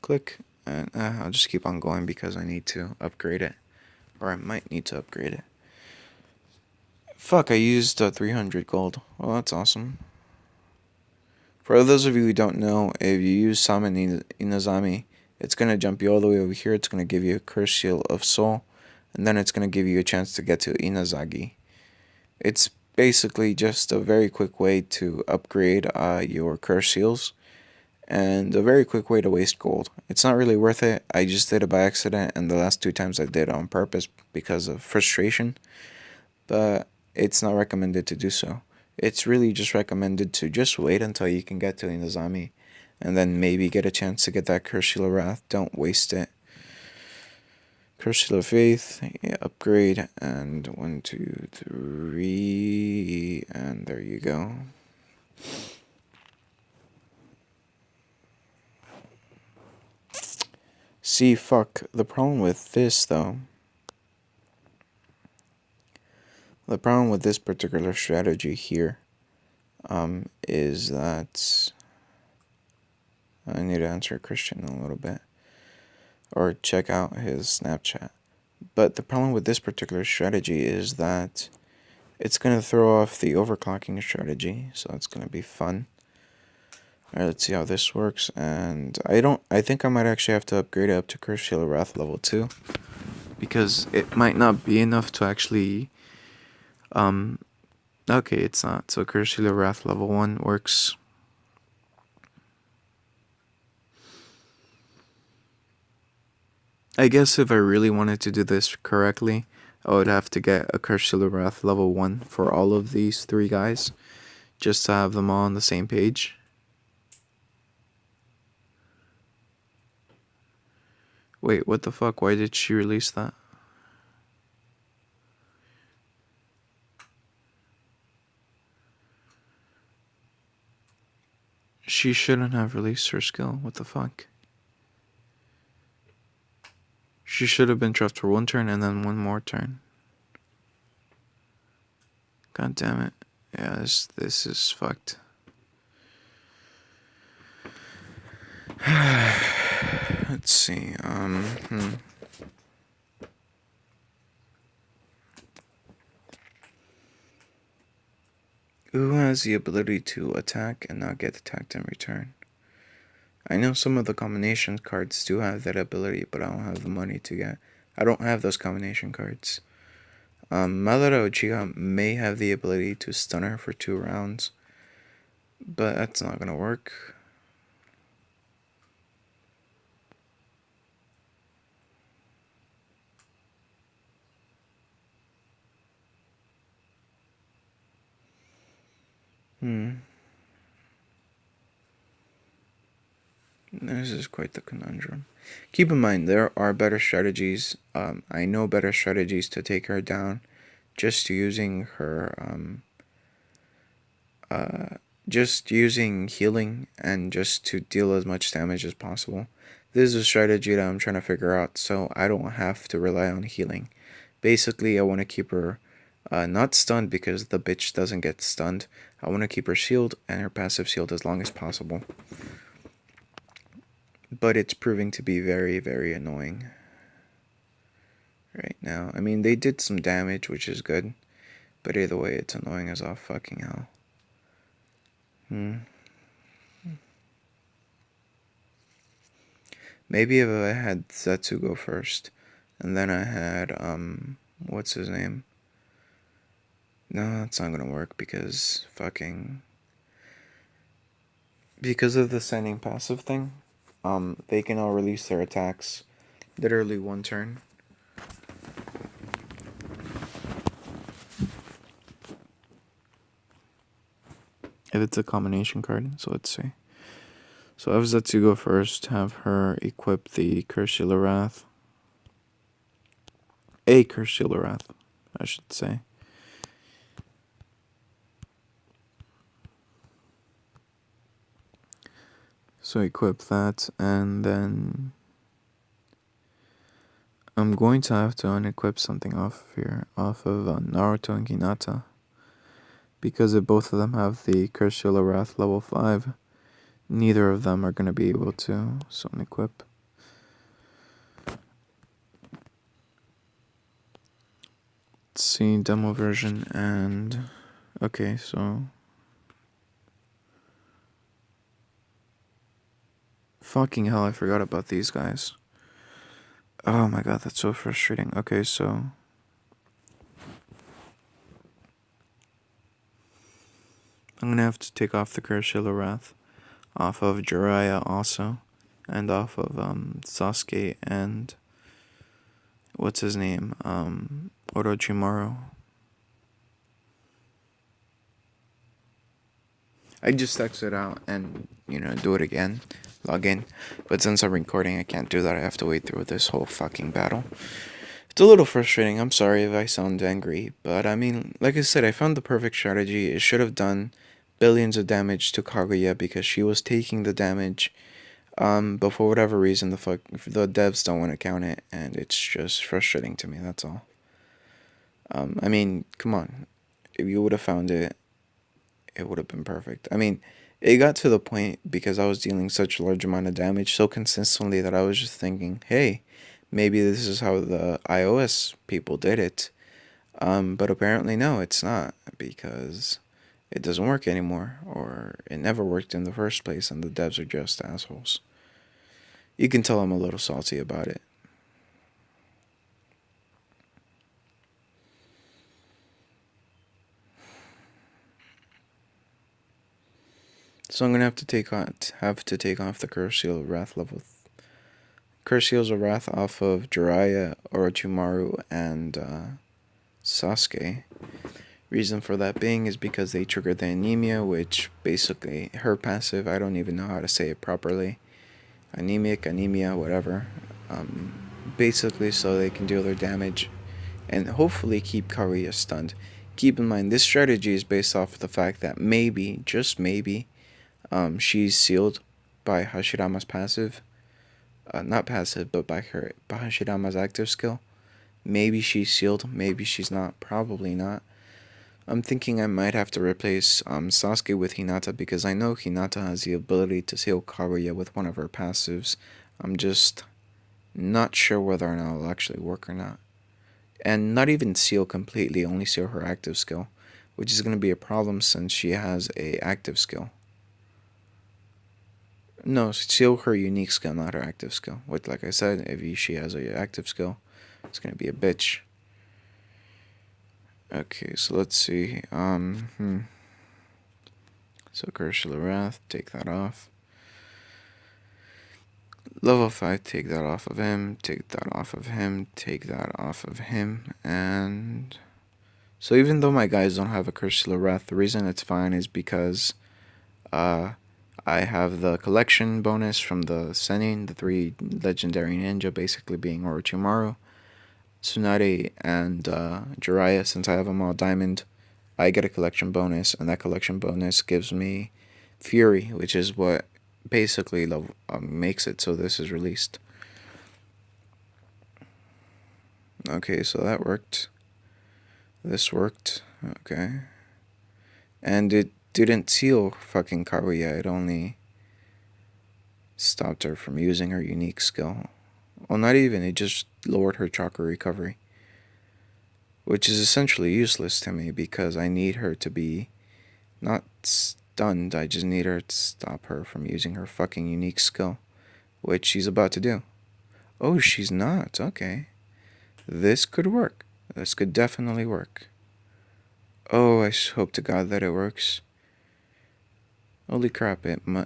Click, and I'll just keep on going because I need to upgrade it, or I might need to upgrade it. Fuck, I used 300 gold. Well, that's awesome. For those of you who don't know, if you use Summon Inazami, it's going to jump you all the way over here. It's going to give you a Curse Seal of Soul, and then it's going to give you a chance to get to Inazagi. It's basically just a very quick way to upgrade your Curse Seals, and a very quick way to waste gold. It's not really worth it. I just did it by accident, and the last 2 times I did it on purpose because of frustration, but it's not recommended to do so. It's really just recommended to just wait until you can get to Inazami, and then maybe get a chance to get that Curse Seal of Wrath. Don't waste it. Curse Seal of Faith, yeah, upgrade, and 1, 2, 3, and there you go. See, fuck, the problem with this, though, the problem with this particular strategy here, is that I need to answer Christian in a little bit, or check out his Snapchat. But the problem with this particular strategy is that it's going to throw off the overclocking strategy, so it's going to be fun. Alright, let's see how this works, and I think I might actually have to upgrade it up to Curse Seal of Wrath level 2, because it might not be enough to actually, okay, it's not, so Curse Seal of Wrath level 1 works. I guess if I really wanted to do this correctly, I would have to get a Curse Seal of Wrath level 1 for all of these 3 guys, just to have them all on the same page. Wait, what the fuck? Why did she release that? She shouldn't have released her skill. What the fuck? She should have been trapped for 1 turn and then 1 more turn. God damn it. Yeah, this is fucked. Let's see. Who has the ability to attack and not get attacked in return? I know some of the combination cards do have that ability, but I don't have the money to get. I don't have those combination cards. Madara Uchiha may have the ability to stun her for 2 rounds, but that's not gonna work. This is quite the conundrum. Keep in mind, there are better strategies. I know better strategies to take her down, just using her, just using healing and just to deal as much damage as possible. This is a strategy that I'm trying to figure out so I don't have to rely on healing. Basically, I want to keep her not stunned because the bitch doesn't get stunned. I want to keep her shield and her passive shield as long as possible. But it's proving to be very, very annoying right now. I mean, they did some damage, which is good. But either way, it's annoying as all fucking hell. Maybe if I had Zetsu go first, and then I had, what's his name? No, that's not gonna work because fucking because of the sending passive thing, they can all release their attacks literally one turn. If it's a combination card, so let's see. So I have Zetsu go first, have her equip the Curse Shield of Wrath. A Curse Shield of Wrath, I should say. So equip that, and then I'm going to have to unequip something off here, off of Naruto and Hinata. Because if both of them have the Curse Shield of Wrath level 5, neither of them are going to be able to, so unequip. Let's see, demo version, and okay, so fucking hell, I forgot about these guys. Oh my god, that's so frustrating. Okay, so I'm gonna have to take off the Curse Shield of Wrath off of Jiraiya also, and off of Sasuke and what's his name? Orochimaru. I just exit out and, do it again. Log in. But since I'm recording, I can't do that. I have to wait through this whole fucking battle. It's a little frustrating. I'm sorry if I sound angry. But I mean, like I said, I found the perfect strategy. It should have done billions of damage to Kaguya because she was taking the damage. But for whatever reason, the devs don't want to count it. And it's just frustrating to me. That's all. I mean, come on. If you would have found it, it would have been perfect. I mean, it got to the point because I was dealing such a large amount of damage so consistently that I was just thinking, hey, maybe this is how the iOS people did it. But apparently no, it's not, because it doesn't work anymore, or it never worked in the first place, and the devs are just assholes. You can tell I'm a little salty about it. So I'm gonna have to take off the Curse Shield of Wrath Curse Shields of Wrath off of Jiraiya, Orochimaru, and Sasuke. Reason for that being is because they triggered the anemia, which basically her passive, I don't even know how to say it properly. Anemia, whatever. Basically so they can deal their damage and hopefully keep Kaguya stunned. Keep in mind, this strategy is based off of the fact that maybe, just maybe, she's sealed by Hashirama's passive. Not passive, but by Hashirama's active skill. Maybe she's sealed, maybe she's not, probably not. I'm thinking I might have to replace Sasuke with Hinata because I know Hinata has the ability to seal Kaguya with one of her passives. I'm just not sure whether or not it'll actually work or not. And not even seal completely, only seal her active skill, which is going to be a problem since she has a active skill. No, seal her unique skill, not her active skill. Which, like I said, if she has a active skill, it's going to be a bitch. Okay, so let's see. So Curse of Wrath, take that off. Level 5, take that off of him, take that off of him, take that off of him, and so even though my guys don't have a Curse of Wrath, the reason it's fine is because I have the collection bonus from the Senin, the 3 legendary ninja, basically being Orochimaru, Tsunade, and Jiraiya. Since I have them all diamond, I get a collection bonus, and that collection bonus gives me Fury, which is what basically makes it so this is released. Okay, so that worked. This worked. Okay. And it didn't seal fucking Kaguya, it only stopped her from using her unique skill. Well, not even, it just lowered her chakra recovery. Which is essentially useless to me because I need her to be not stunned, I just need her to stop her from using her fucking unique skill, which she's about to do. Oh, she's not, okay. This could work. This could definitely work. Oh, I hope to God that it works. Holy crap!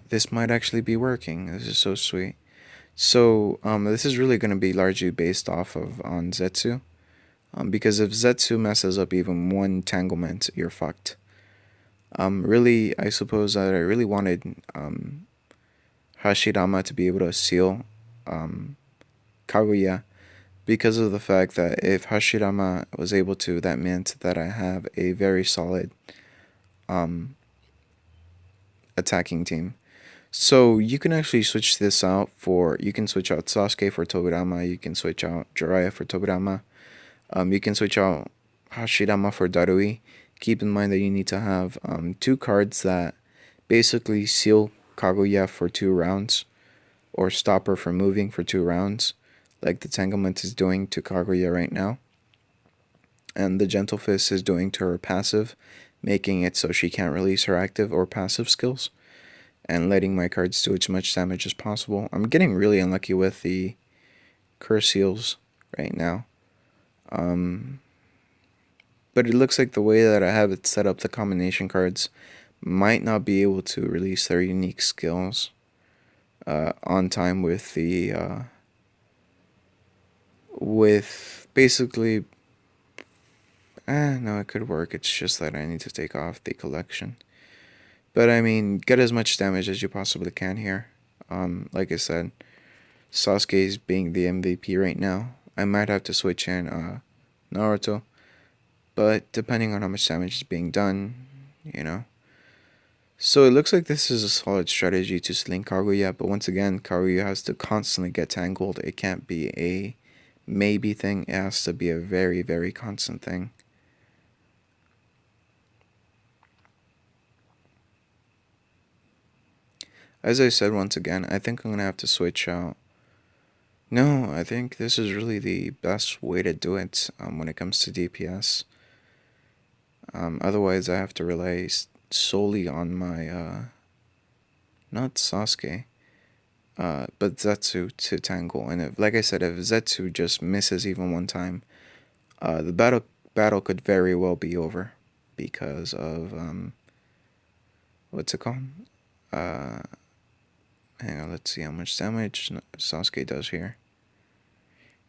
This might actually be working. This is so sweet. So this is really going to be largely based off of on Zetsu. Because if Zetsu messes up even one entanglement, you're fucked. Really, I suppose that I really wanted Hashirama to be able to seal Kaguya because of the fact that if Hashirama was able to, that meant that I have a very solid um, attacking team. So you can actually switch this out for, you can switch out Sasuke for Tobirama, you can switch out Jiraiya for Tobirama, you can switch out Hashirama for Darui. Keep in mind that you need to have two cards that basically seal Kaguya for 2 rounds, or stop her from moving for 2 rounds, like the Tanglement is doing to Kaguya right now. And the Gentle Fist is doing to her passive, making it so she can't release her active or passive skills, and letting my cards do as much damage as possible. I'm getting really unlucky with the Curse Seals right now. But it looks like the way that I have it set up, the combination cards might not be able to release their unique skills on time with the with basically no, it could work. It's just that I need to take off the collection. But I mean, get as much damage as you possibly can here. Like I said, Sasuke is being the MVP right now. I might have to switch in Naruto, but depending on how much damage is being done, you know. So it looks like this is a solid strategy to sling Kaguya, but once again, Kaguya has to constantly get tangled. It can't be a maybe thing. It has to be a very, very constant thing. As I said once again, I think I'm going to have to switch out. No, I think this is really the best way to do it when it comes to DPS. Otherwise, I have to rely solely on my, not Sasuke, but Zetsu to tangle. And if, like I said, if Zetsu just misses even one time, the battle could very well be over because of, what's it called? Hang on, let's see how much damage Sasuke does here.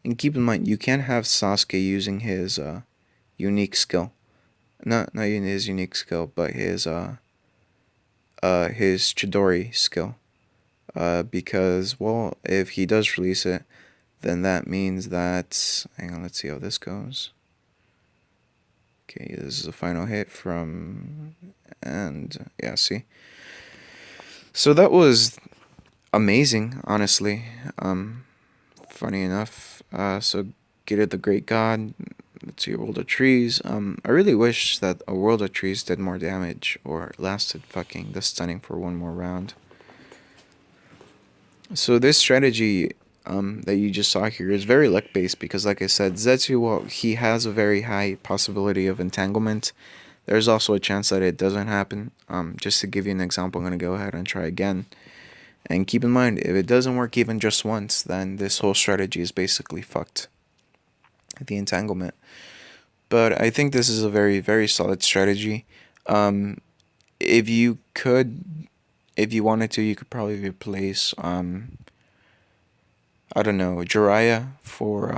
And keep in mind, you can't have Sasuke using his unique skill. Not even his unique skill, but his Chidori skill. Because, well, if he does release it, then that means that, hang on, let's see how this goes. Okay, this is a final hit from, and yeah, see. So that was amazing, honestly. Funny enough. So get it, the Great God. Let's see, a World of Trees. I really wish that a World of Trees did more damage or lasted fucking the stunning for one more round. So this strategy that you just saw here is very luck based because, like I said, Zetsu, well, he has a very high possibility of entanglement. There's also a chance that it doesn't happen. Just to give you an example, I'm going to go ahead and try again. And keep in mind, if it doesn't work even just once, then this whole strategy is basically fucked. The entanglement. But I think this is a very, very solid strategy. If you wanted to, you could probably replace, I don't know, Jiraiya for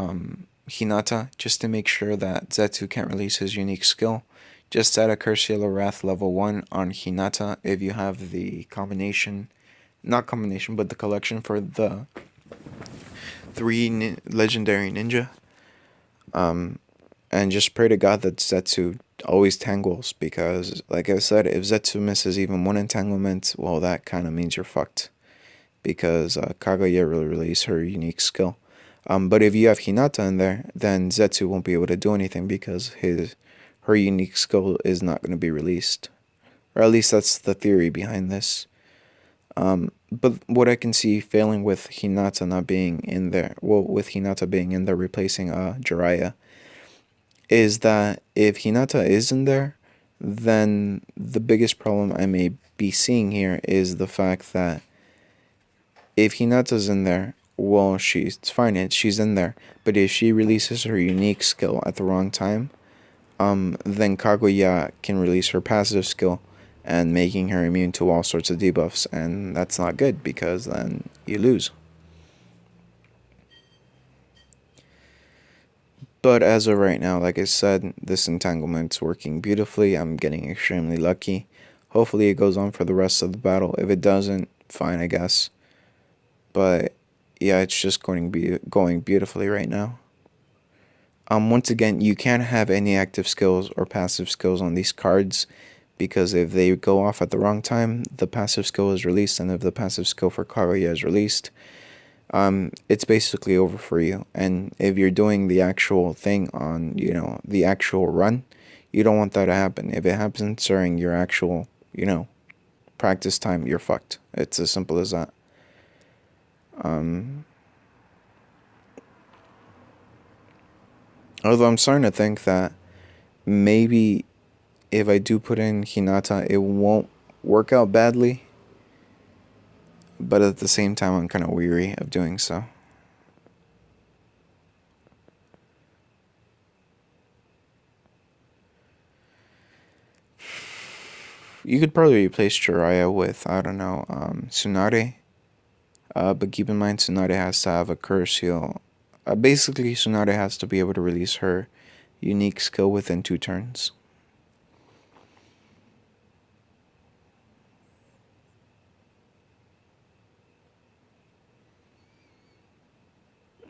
Hinata, just to make sure that Zetsu can't release his unique skill. Just add a Curse Yellow Wrath level 1 on Hinata if you have the combination, not combination, but the collection for the 3 legendary ninja. And just pray to God that Zetsu always tangles, because, like I said, if Zetsu misses even one entanglement, well, that kind of means you're fucked, because Kaguya will release her unique skill. But if you have Hinata in there, then Zetsu won't be able to do anything because her unique skill is not going to be released. Or at least that's the theory behind this. But what I can see failing with Hinata not being in there, well, with Hinata being in there replacing Jiraiya, is that if Hinata is in there, then the biggest problem I may be seeing here is the fact that if Hinata's in there, well, she's fine, she's in there, but if she releases her unique skill at the wrong time, then Kaguya can release her passive skill, and making her immune to all sorts of debuffs, and that's not good because then you lose. But as of right now, like I said, this entanglement's working beautifully. I'm getting extremely lucky. Hopefully it goes on for the rest of the battle. If it doesn't, fine, I guess. But yeah, it's just going beautifully right now. Once again, you can't have any active skills or passive skills on these cards, because if they go off at the wrong time, the passive skill is released, and if the passive skill for Kaguya is released, it's basically over for you. And if you're doing the actual thing on, the actual run, you don't want that to happen. If it happens during your actual, practice time, you're fucked. It's as simple as that. Although I'm starting to think that maybe if I do put in Hinata, it won't work out badly. But at the same time, I'm kind of weary of doing so. You could probably replace Jiraiya with, I don't know, Tsunade. But keep in mind, Tsunade has to have a curse heal. Basically, Tsunade has to be able to release her unique skill within 2 turns.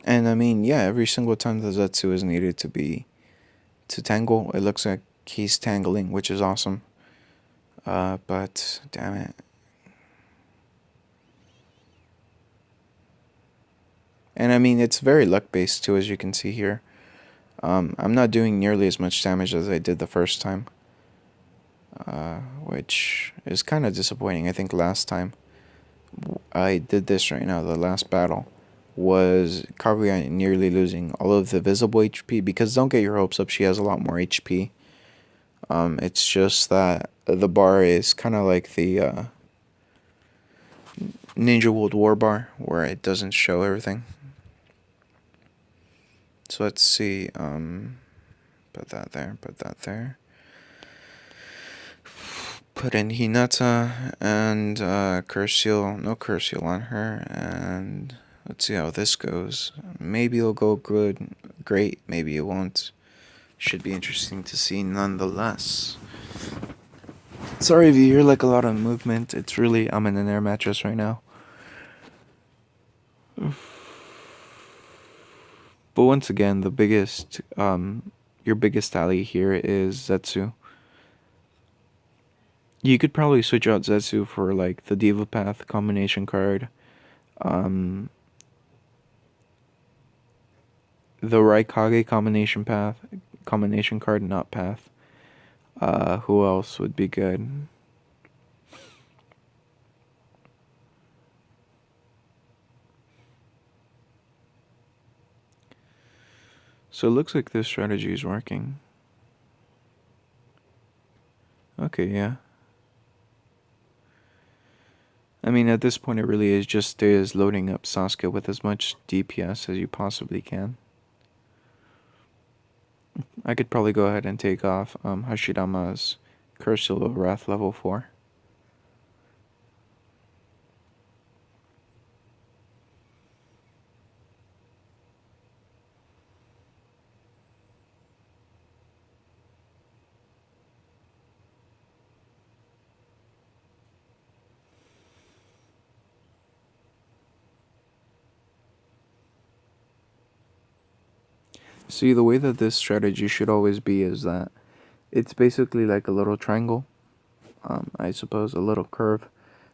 And I mean, yeah, every single time the Zetsu is needed to tangle, it looks like he's tangling, which is awesome. But damn it. And I mean, it's very luck based too, as you can see here. I'm not doing nearly as much damage as I did the first time, which is kind of disappointing. I think last time I did this right now, the last battle, was Kaguya nearly losing all of the visible HP, because don't get your hopes up, she has a lot more HP. It's just that the bar is kind of like the Ninja World War bar, where it doesn't show everything. So let's see, put that there. Put in Hinata and curse heal, no curse heal on her, and let's see how this goes. Maybe it'll go great, maybe it won't. Should be interesting to see nonetheless. Sorry if you hear like a lot of movement, it's really, I'm in an air mattress right now. But once again, your biggest ally here is Zetsu. You could probably switch out Zetsu for like the Diva Path combination card. The Raikage combination card, not path. Who else would be good? So it looks like this strategy is working. Okay, yeah. I mean, at this point, it really is loading up Sasuke with as much DPS as you possibly can. I could probably go ahead and take off Hashirama's Curse of Wrath level 4. See, the way that this strategy should always be is that it's basically like a little triangle, I suppose, a little curve.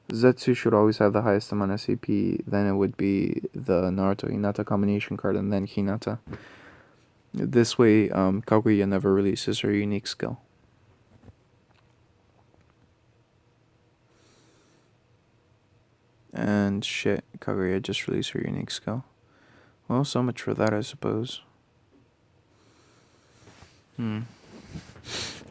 Zetsu should always have the highest amount of CP, then it would be the Naruto-Hinata combination card, and then Hinata. This way, Kaguya never releases her unique skill. And shit, Kaguya just released her unique skill. Well, so much for that, I suppose.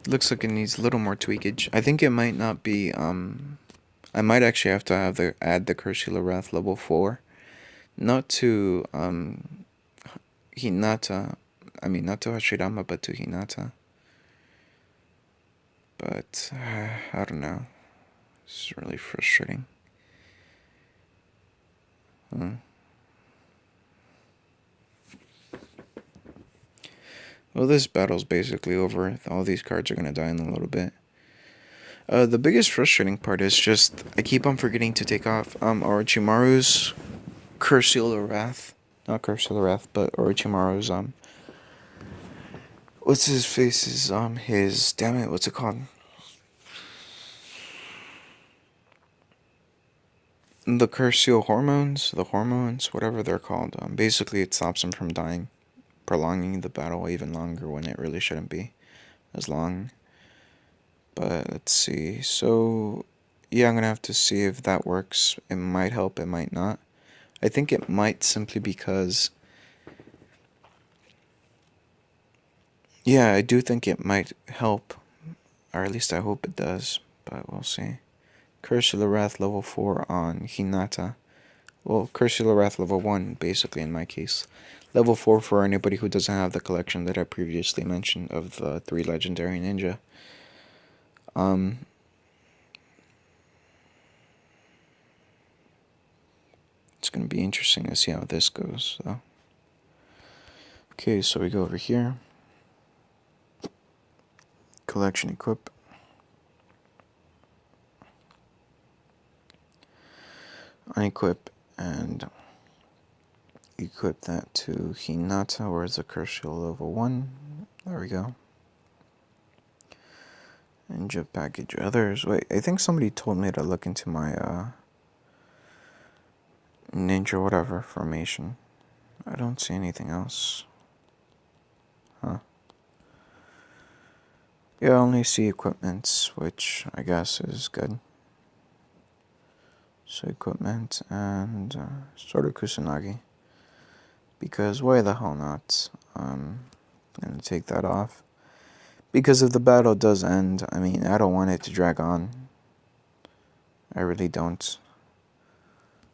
Looks like it needs a little more tweakage. I think it might not be, I might actually have to add the Kurshila Wrath level 4. Not to, Hinata. I mean, not to Hashirama, but to Hinata. But, I don't know. This is really frustrating. Well, this battle's basically over. All these cards are gonna die in a little bit. The biggest frustrating part is just I keep on forgetting to take off Orochimaru's Curse of Wrath. Not Curse of Wrath, but Orochimaru's what's his face's his damn it, what's it called? The Curse hormones, whatever they're called. Basically it stops him from dying, prolonging the battle even longer when it really shouldn't be as long. But let's see. So yeah, I'm gonna have to see if that works. It might help, it might not. I think it might, simply because yeah, I do think it might help, or at least I hope it does, but we'll see. Curse of the Wrath level 4 on Hinata. Well, Curse of the Wrath level 1, basically, in my case. Level 4 for anybody who doesn't have the collection that I previously mentioned of the 3 legendary ninja. It's going to be interesting to see how this goes, though. Okay, so we go over here. Collection equip. Unequip and equip that to Hinata, where it's a Curse level 1. There we go. Ninja package others. Wait, I think somebody told me to look into my ninja whatever formation. I don't see anything else. Huh. Yeah, I only see equipments, which I guess is good. So equipment and sort of Kusanagi. Because why the hell not? I'm gonna take that off. Because if the battle does end, I mean, I don't want it to drag on. I really don't.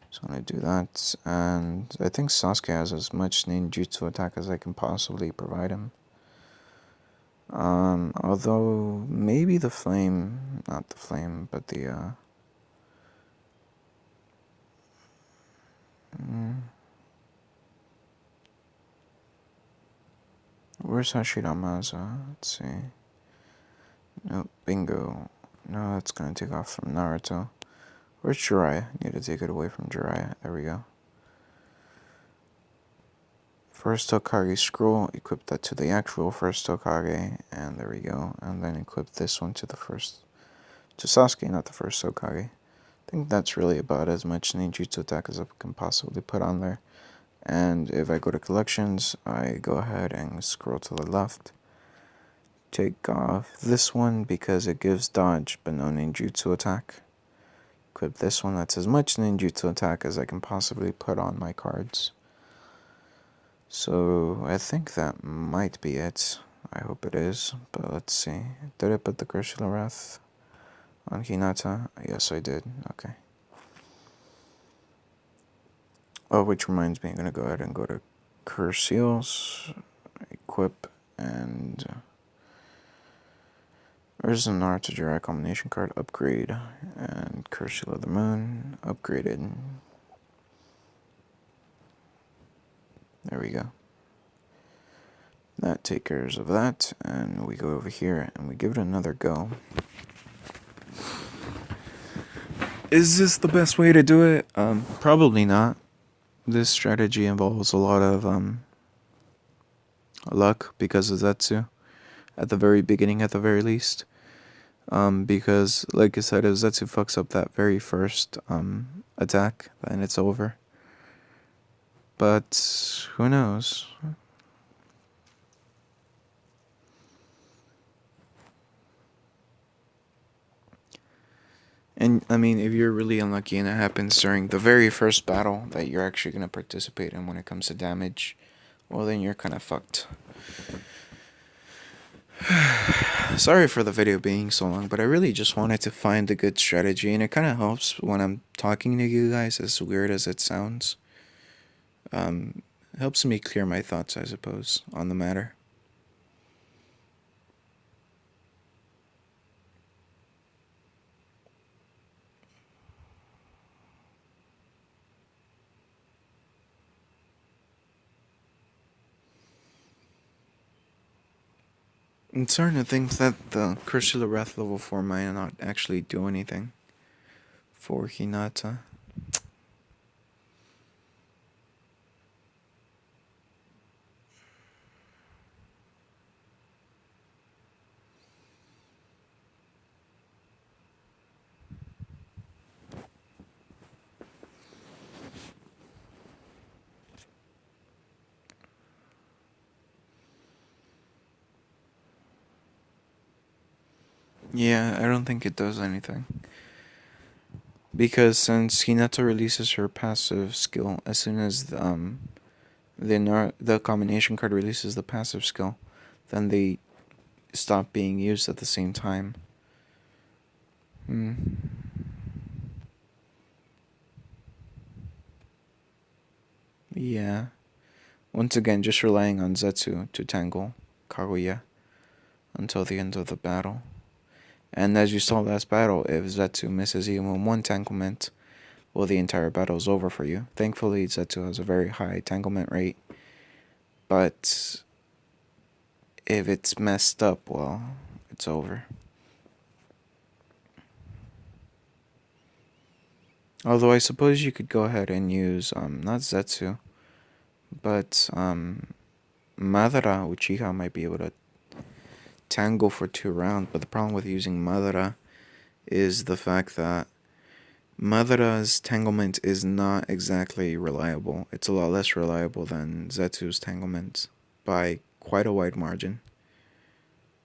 So I'm gonna do that. And I think Sasuke has as much ninjutsu attack as I can possibly provide him. Although maybe the flame, not the flame, but the where's Hashiramaza? Let's see. Nope, bingo. No, that's gonna take off from Naruto. Where's Jiraiya? Need to take it away from Jiraiya. There we go. First Hokage scroll, equip that to the actual first Hokage, and there we go. And then equip this one to the first, to Sasuke, not the first Hokage. I think that's really about as much ninjutsu attack as I can possibly put on there. And if I go to collections, I go ahead and scroll to the left. Take off this one because it gives dodge but no ninjutsu attack. Equip this one, that's as much ninjutsu attack as I can possibly put on my cards. So I think that might be it. I hope it is, but let's see. Did I put the Curse of the Wrath on Hinata? Yes, I did. Okay. Oh, which reminds me, I'm going to go ahead and go to Curse Seals, equip, and there's a Naruto Jiraiya combination card, upgrade, and Curse Seal of the Moon, upgraded. There we go. That takes care of that, and we go over here and we give it another go. Is this the best way to do it? Probably not. This strategy involves a lot of luck because of Zetsu at the very beginning, at the very least. Because, like I said, if Zetsu fucks up that very first attack, then it's over. But who knows? And I mean, if you're really unlucky and it happens during the very first battle that you're actually going to participate in when it comes to damage, well, then you're kind of fucked. Sorry for the video being so long, but I really just wanted to find a good strategy, and it kind of helps when I'm talking to you guys, as weird as it sounds. Helps me clear my thoughts, I suppose, on the matter. I'm starting to think that the Crystal Wrath level 4 might not actually do anything for Hinata. Yeah, I don't think it does anything. Because since Hinata releases her passive skill as soon as the combination card releases the passive skill, then they stop being used at the same time. Hmm. Yeah. Once again, just relying on Zetsu to tangle Kaguya until the end of the battle. And as you saw last battle, if Zetsu misses even one tanglement, well, the entire battle is over for you. Thankfully, Zetsu has a very high tanglement rate, but if it's messed up, well, it's over. Although I suppose you could go ahead and use, not Zetsu, but Madara Uchiha might be able to tangle for 2 rounds, but the problem with using Madara is the fact that Madara's tanglement is not exactly reliable. It's a lot less reliable than Zetsu's tanglement by quite a wide margin.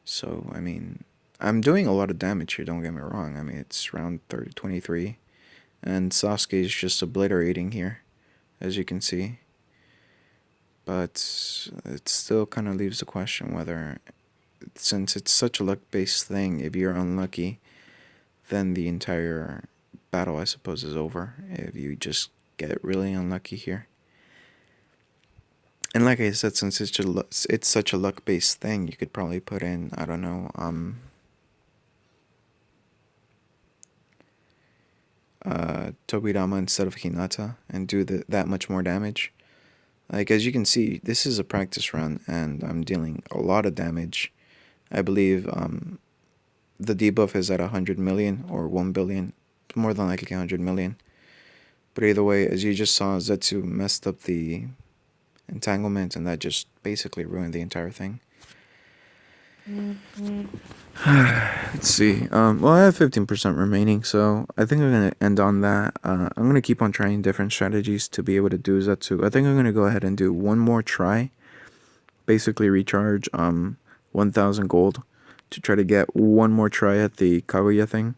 So, I mean, I'm doing a lot of damage here, don't get me wrong. I mean, it's round 23, and Sasuke is just obliterating here, as you can see. But it still kind of leaves the question whether, since it's such a luck-based thing, if you're unlucky, then the entire battle, I suppose, is over if you just get really unlucky here. And like I said, since it's such a luck-based thing, you could probably put in, I don't know, Tobirama instead of Hinata and do that much more damage. Like, as you can see, this is a practice run, and I'm dealing a lot of damage. I believe the debuff is at 100 million or 1 billion. It's more than likely 100 million. But either way, as you just saw, Zetsu messed up the entanglement, and that just basically ruined the entire thing. Let's see. Well, I have 15% remaining, so I think I'm going to end on that. I'm going to keep on trying different strategies to be able to do Zetsu. I think I'm going to go ahead and do one more try. Basically recharge 1,000 gold to try to get one more try at the Kaguya thing.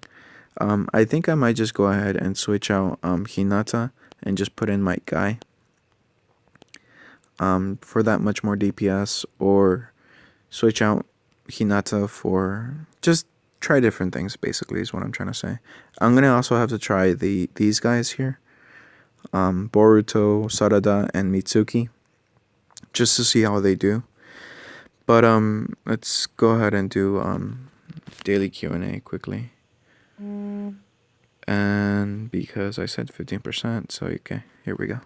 I think I might just go ahead and switch out Hinata and just put in my guy for that much more DPS, or switch out Hinata for just try different things, basically, is what I'm trying to say. I'm going to also have to try these guys here, Boruto, Sarada, and Mitsuki, just to see how they do. But let's go ahead and do daily Q&A quickly. And because I said 15%, so okay, here we go.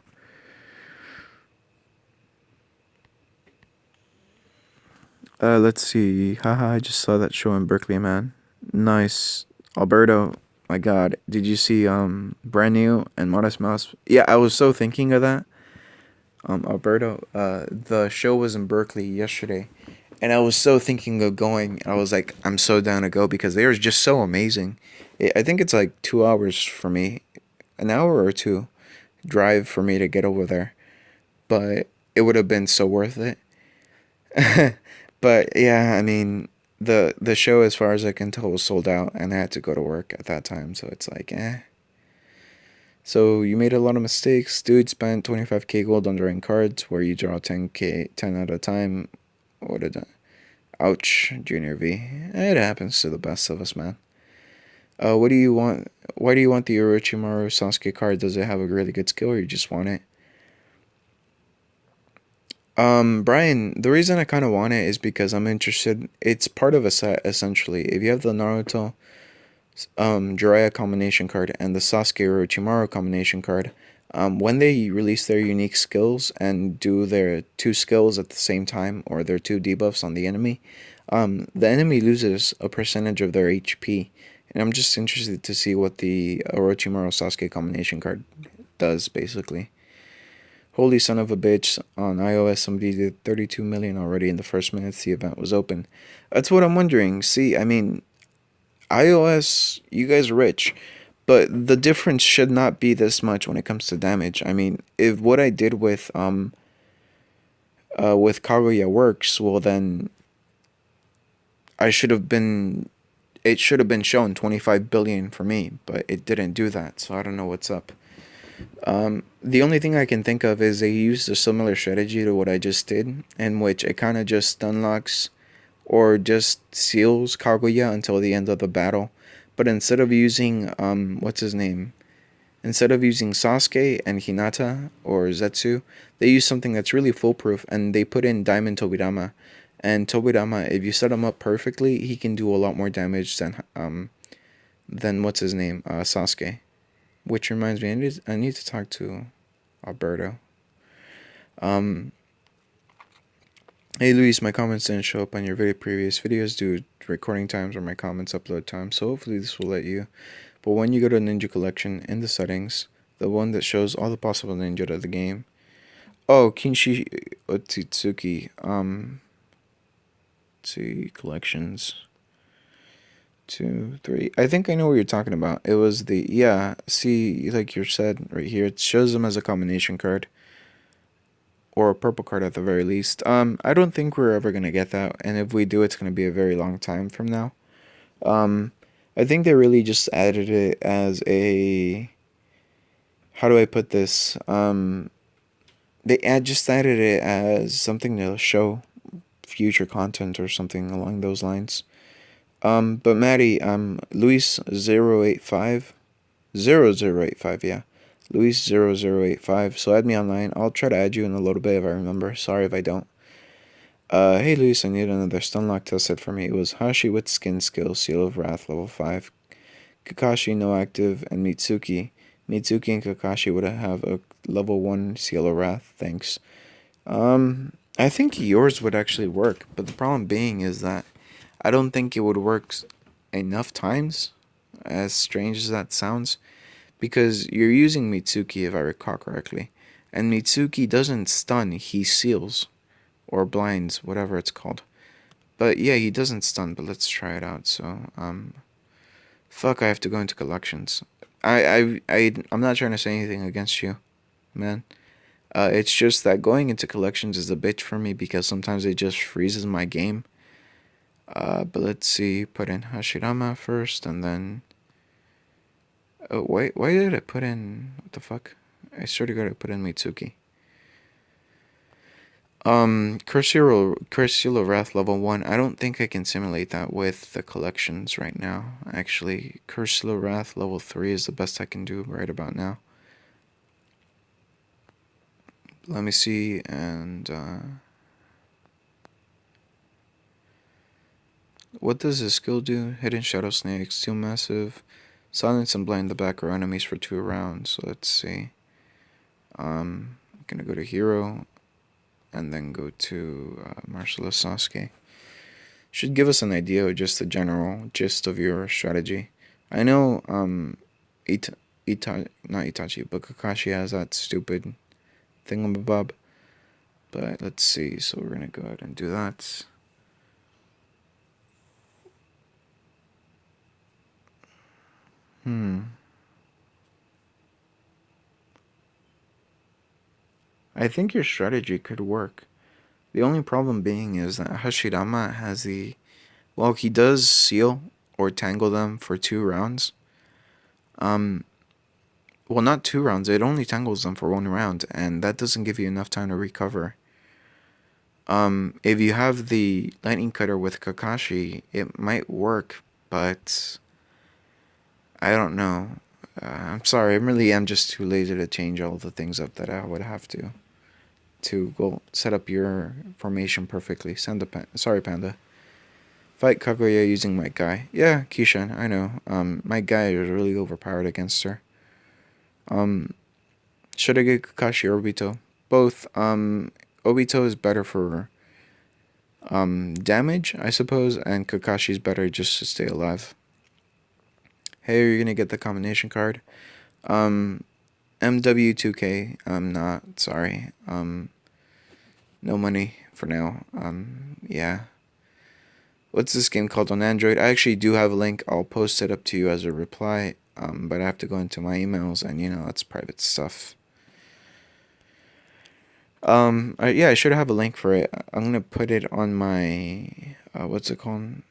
Let's see. Haha, I just saw that show in Berkeley, man. Nice. Alberto, my god. Did you see Brand New and Modest Mouse? Yeah, I was so thinking of that. Alberto, the show was in Berkeley yesterday, and I was so thinking of going. I was like, I'm so down to go because they were just so amazing. I think it's like 2 hours for me, an hour or two drive for me to get over there, but it would have been so worth it. But yeah, I mean, the show, as far as I can tell, was sold out, and I had to go to work at that time, so it's like, eh. So you made a lot of mistakes. Dude spent 25k gold on drawing cards where you draw 10k, 10 at a time. What did that? Ouch, Junior V. It happens to the best of us, man. What do you want? Why do you want the Orochimaru Sasuke card? Does it have a really good skill, or you just want it? Brian, the reason I kind of want it is because I'm interested. It's part of a set, essentially. If you have the Naruto Jiraiya combination card and the Sasuke Orochimaru combination card, when they release their unique skills and do their 2 skills at the same time, or their 2 debuffs on the enemy, the enemy loses a percentage of their HP. And I'm just interested to see what the Orochimaru Sasuke combination card does, basically. Holy son of a bitch, on iOS somebody did 32 million already in the first minutes the event was open. That's what I'm wondering. See, I mean, iOS, you guys are rich, but the difference should not be this much when it comes to damage. I mean, if what I did with Kaguya works, well then I should have been it should have been shown 25 billion for me, but it didn't do that, so I don't know what's up. The only thing I can think of is they used a similar strategy to what I just did, in which it kind of just unlocks or just seals Kaguya until the end of the battle. But instead of using, what's his name? Instead of using Sasuke and Hinata or Zetsu, they use something that's really foolproof, and they put in Diamond Tobirama. And Tobirama, if you set him up perfectly, he can do a lot more damage than what's his name, Sasuke. Which reminds me, I need to talk to Alberto. Hey Luis, my comments didn't show up on your previous videos due to recording times or my comments upload time, so hopefully this will let you. But when you go to Ninja Collection in the settings, the one that shows all the possible ninja of the game. Oh, Kinshi Otsutsuki. Let's see, collections. 2, 3. I think I know what you're talking about. It was the, yeah, see, like you said right here, it shows them as a combination card. Or a purple card at the very least. I don't think we're ever gonna get that, and if we do, it's gonna be a very long time from now. I think they really just added it as a, how do I put this? Just added it as something to show future content or something along those lines. But Maddie, Luis 085, 0085, yeah. Luis0085. So add me online. I'll try to add you in a little bit if I remember. Sorry if I don't. Hey Luis, I need another stunlock tested for me. It was Hashi with skin skill, Seal of Wrath, level 5. Kakashi no active, and Mitsuki. Mitsuki and Kakashi would have a level 1 Seal of Wrath. Thanks. I think yours would actually work, but the problem being is that I don't think it would work enough times, as strange as that sounds, because you're using Mitsuki if I recall correctly, and Mitsuki doesn't stun, he seals, or blinds, whatever it's called. But yeah, he doesn't stun, but let's try it out. So, fuck, I have to go into collections. I'm not trying to say anything against you, man. It's just that going into collections is a bitch for me because sometimes it just freezes my game. But let's see, put in Hashirama first, and then... Oh, why did I put in... What the fuck? I swear to God I put in Mitsuki. Curse of Wrath level 1. I don't think I can simulate that with the collections right now. Actually, Curse of Wrath level 3 is the best I can do right about now. Let me see, and what does this skill do? Hidden Shadow Snake, Steel Massive, silence and blind the back row enemies for 2 rounds. So let's see. I'm gonna go to Hero, and then go to Marcellus Sasuke. Should give us an idea of just the general gist of your strategy. I know not Itachi, but Kakashi has that stupid thingamabob. But let's see, so we're gonna go ahead and do that. I think your strategy could work. The only problem being is that Hashirama has the... Well, he does seal or tangle them for 2 rounds. Well, not 2 rounds. It only tangles them for 1 round, and that doesn't give you enough time to recover. If you have the lightning cutter with Kakashi, it might work, but I don't know. I'm sorry. I'm just too lazy to change all the things up that I would have to go set up your formation perfectly. Sorry, Panda. Fight Kaguya using my guy. Yeah, Kishan, I know. My guy is really overpowered against her. Should I get Kakashi or Obito? Both. Obito is better for damage, I suppose, and Kakashi's better just to stay alive. Hey, you're gonna get the combination card. MW2K, I'm not, sorry. No money for now. Yeah. What's this game called on Android? I actually do have a link. I'll post it up to you as a reply. But I have to go into my emails, and that's private stuff. Yeah, I should have a link for it. I'm gonna put it on my what's it called?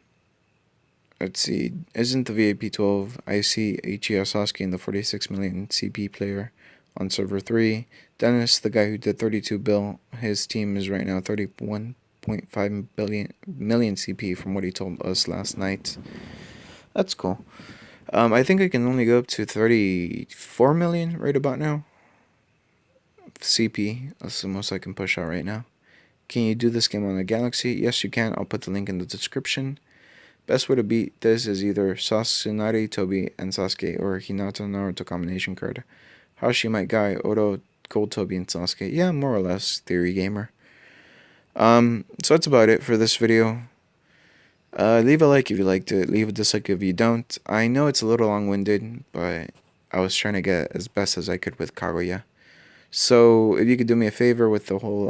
Let's see. Isn't the VIP 12 IC Ichiya Sasuke in the 46 million CP player on server 3? Dennis, the guy who did 32 bill, his team is right now 31.5 million CP from what he told us last night. That's cool. I think I can only go up to 34 million right about now. CP, that's the most I can push out right now. Can you do this game on the Galaxy? Yes, you can. I'll put the link in the description. Best way to beat this is either Sasuke, Tobi, and Sasuke, or Hinata Naruto combination card. Hashi, Might Guy, Odo, Gold Tobi, and Sasuke. Yeah, more or less, Theory Gamer. So that's about it for this video. Leave a like if you liked it. Leave a dislike if you don't. I know it's a little long-winded, but I was trying to get as best as I could with Kaguya. So if you could do me a favor with the whole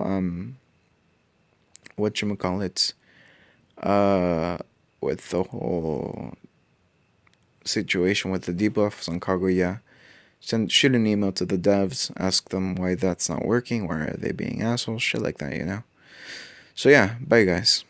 whatchamacallit, with the whole situation with the debuffs on Kaguya, shoot an email to the devs, ask them why that's not working, why are they being assholes, shit like that, So yeah, bye guys.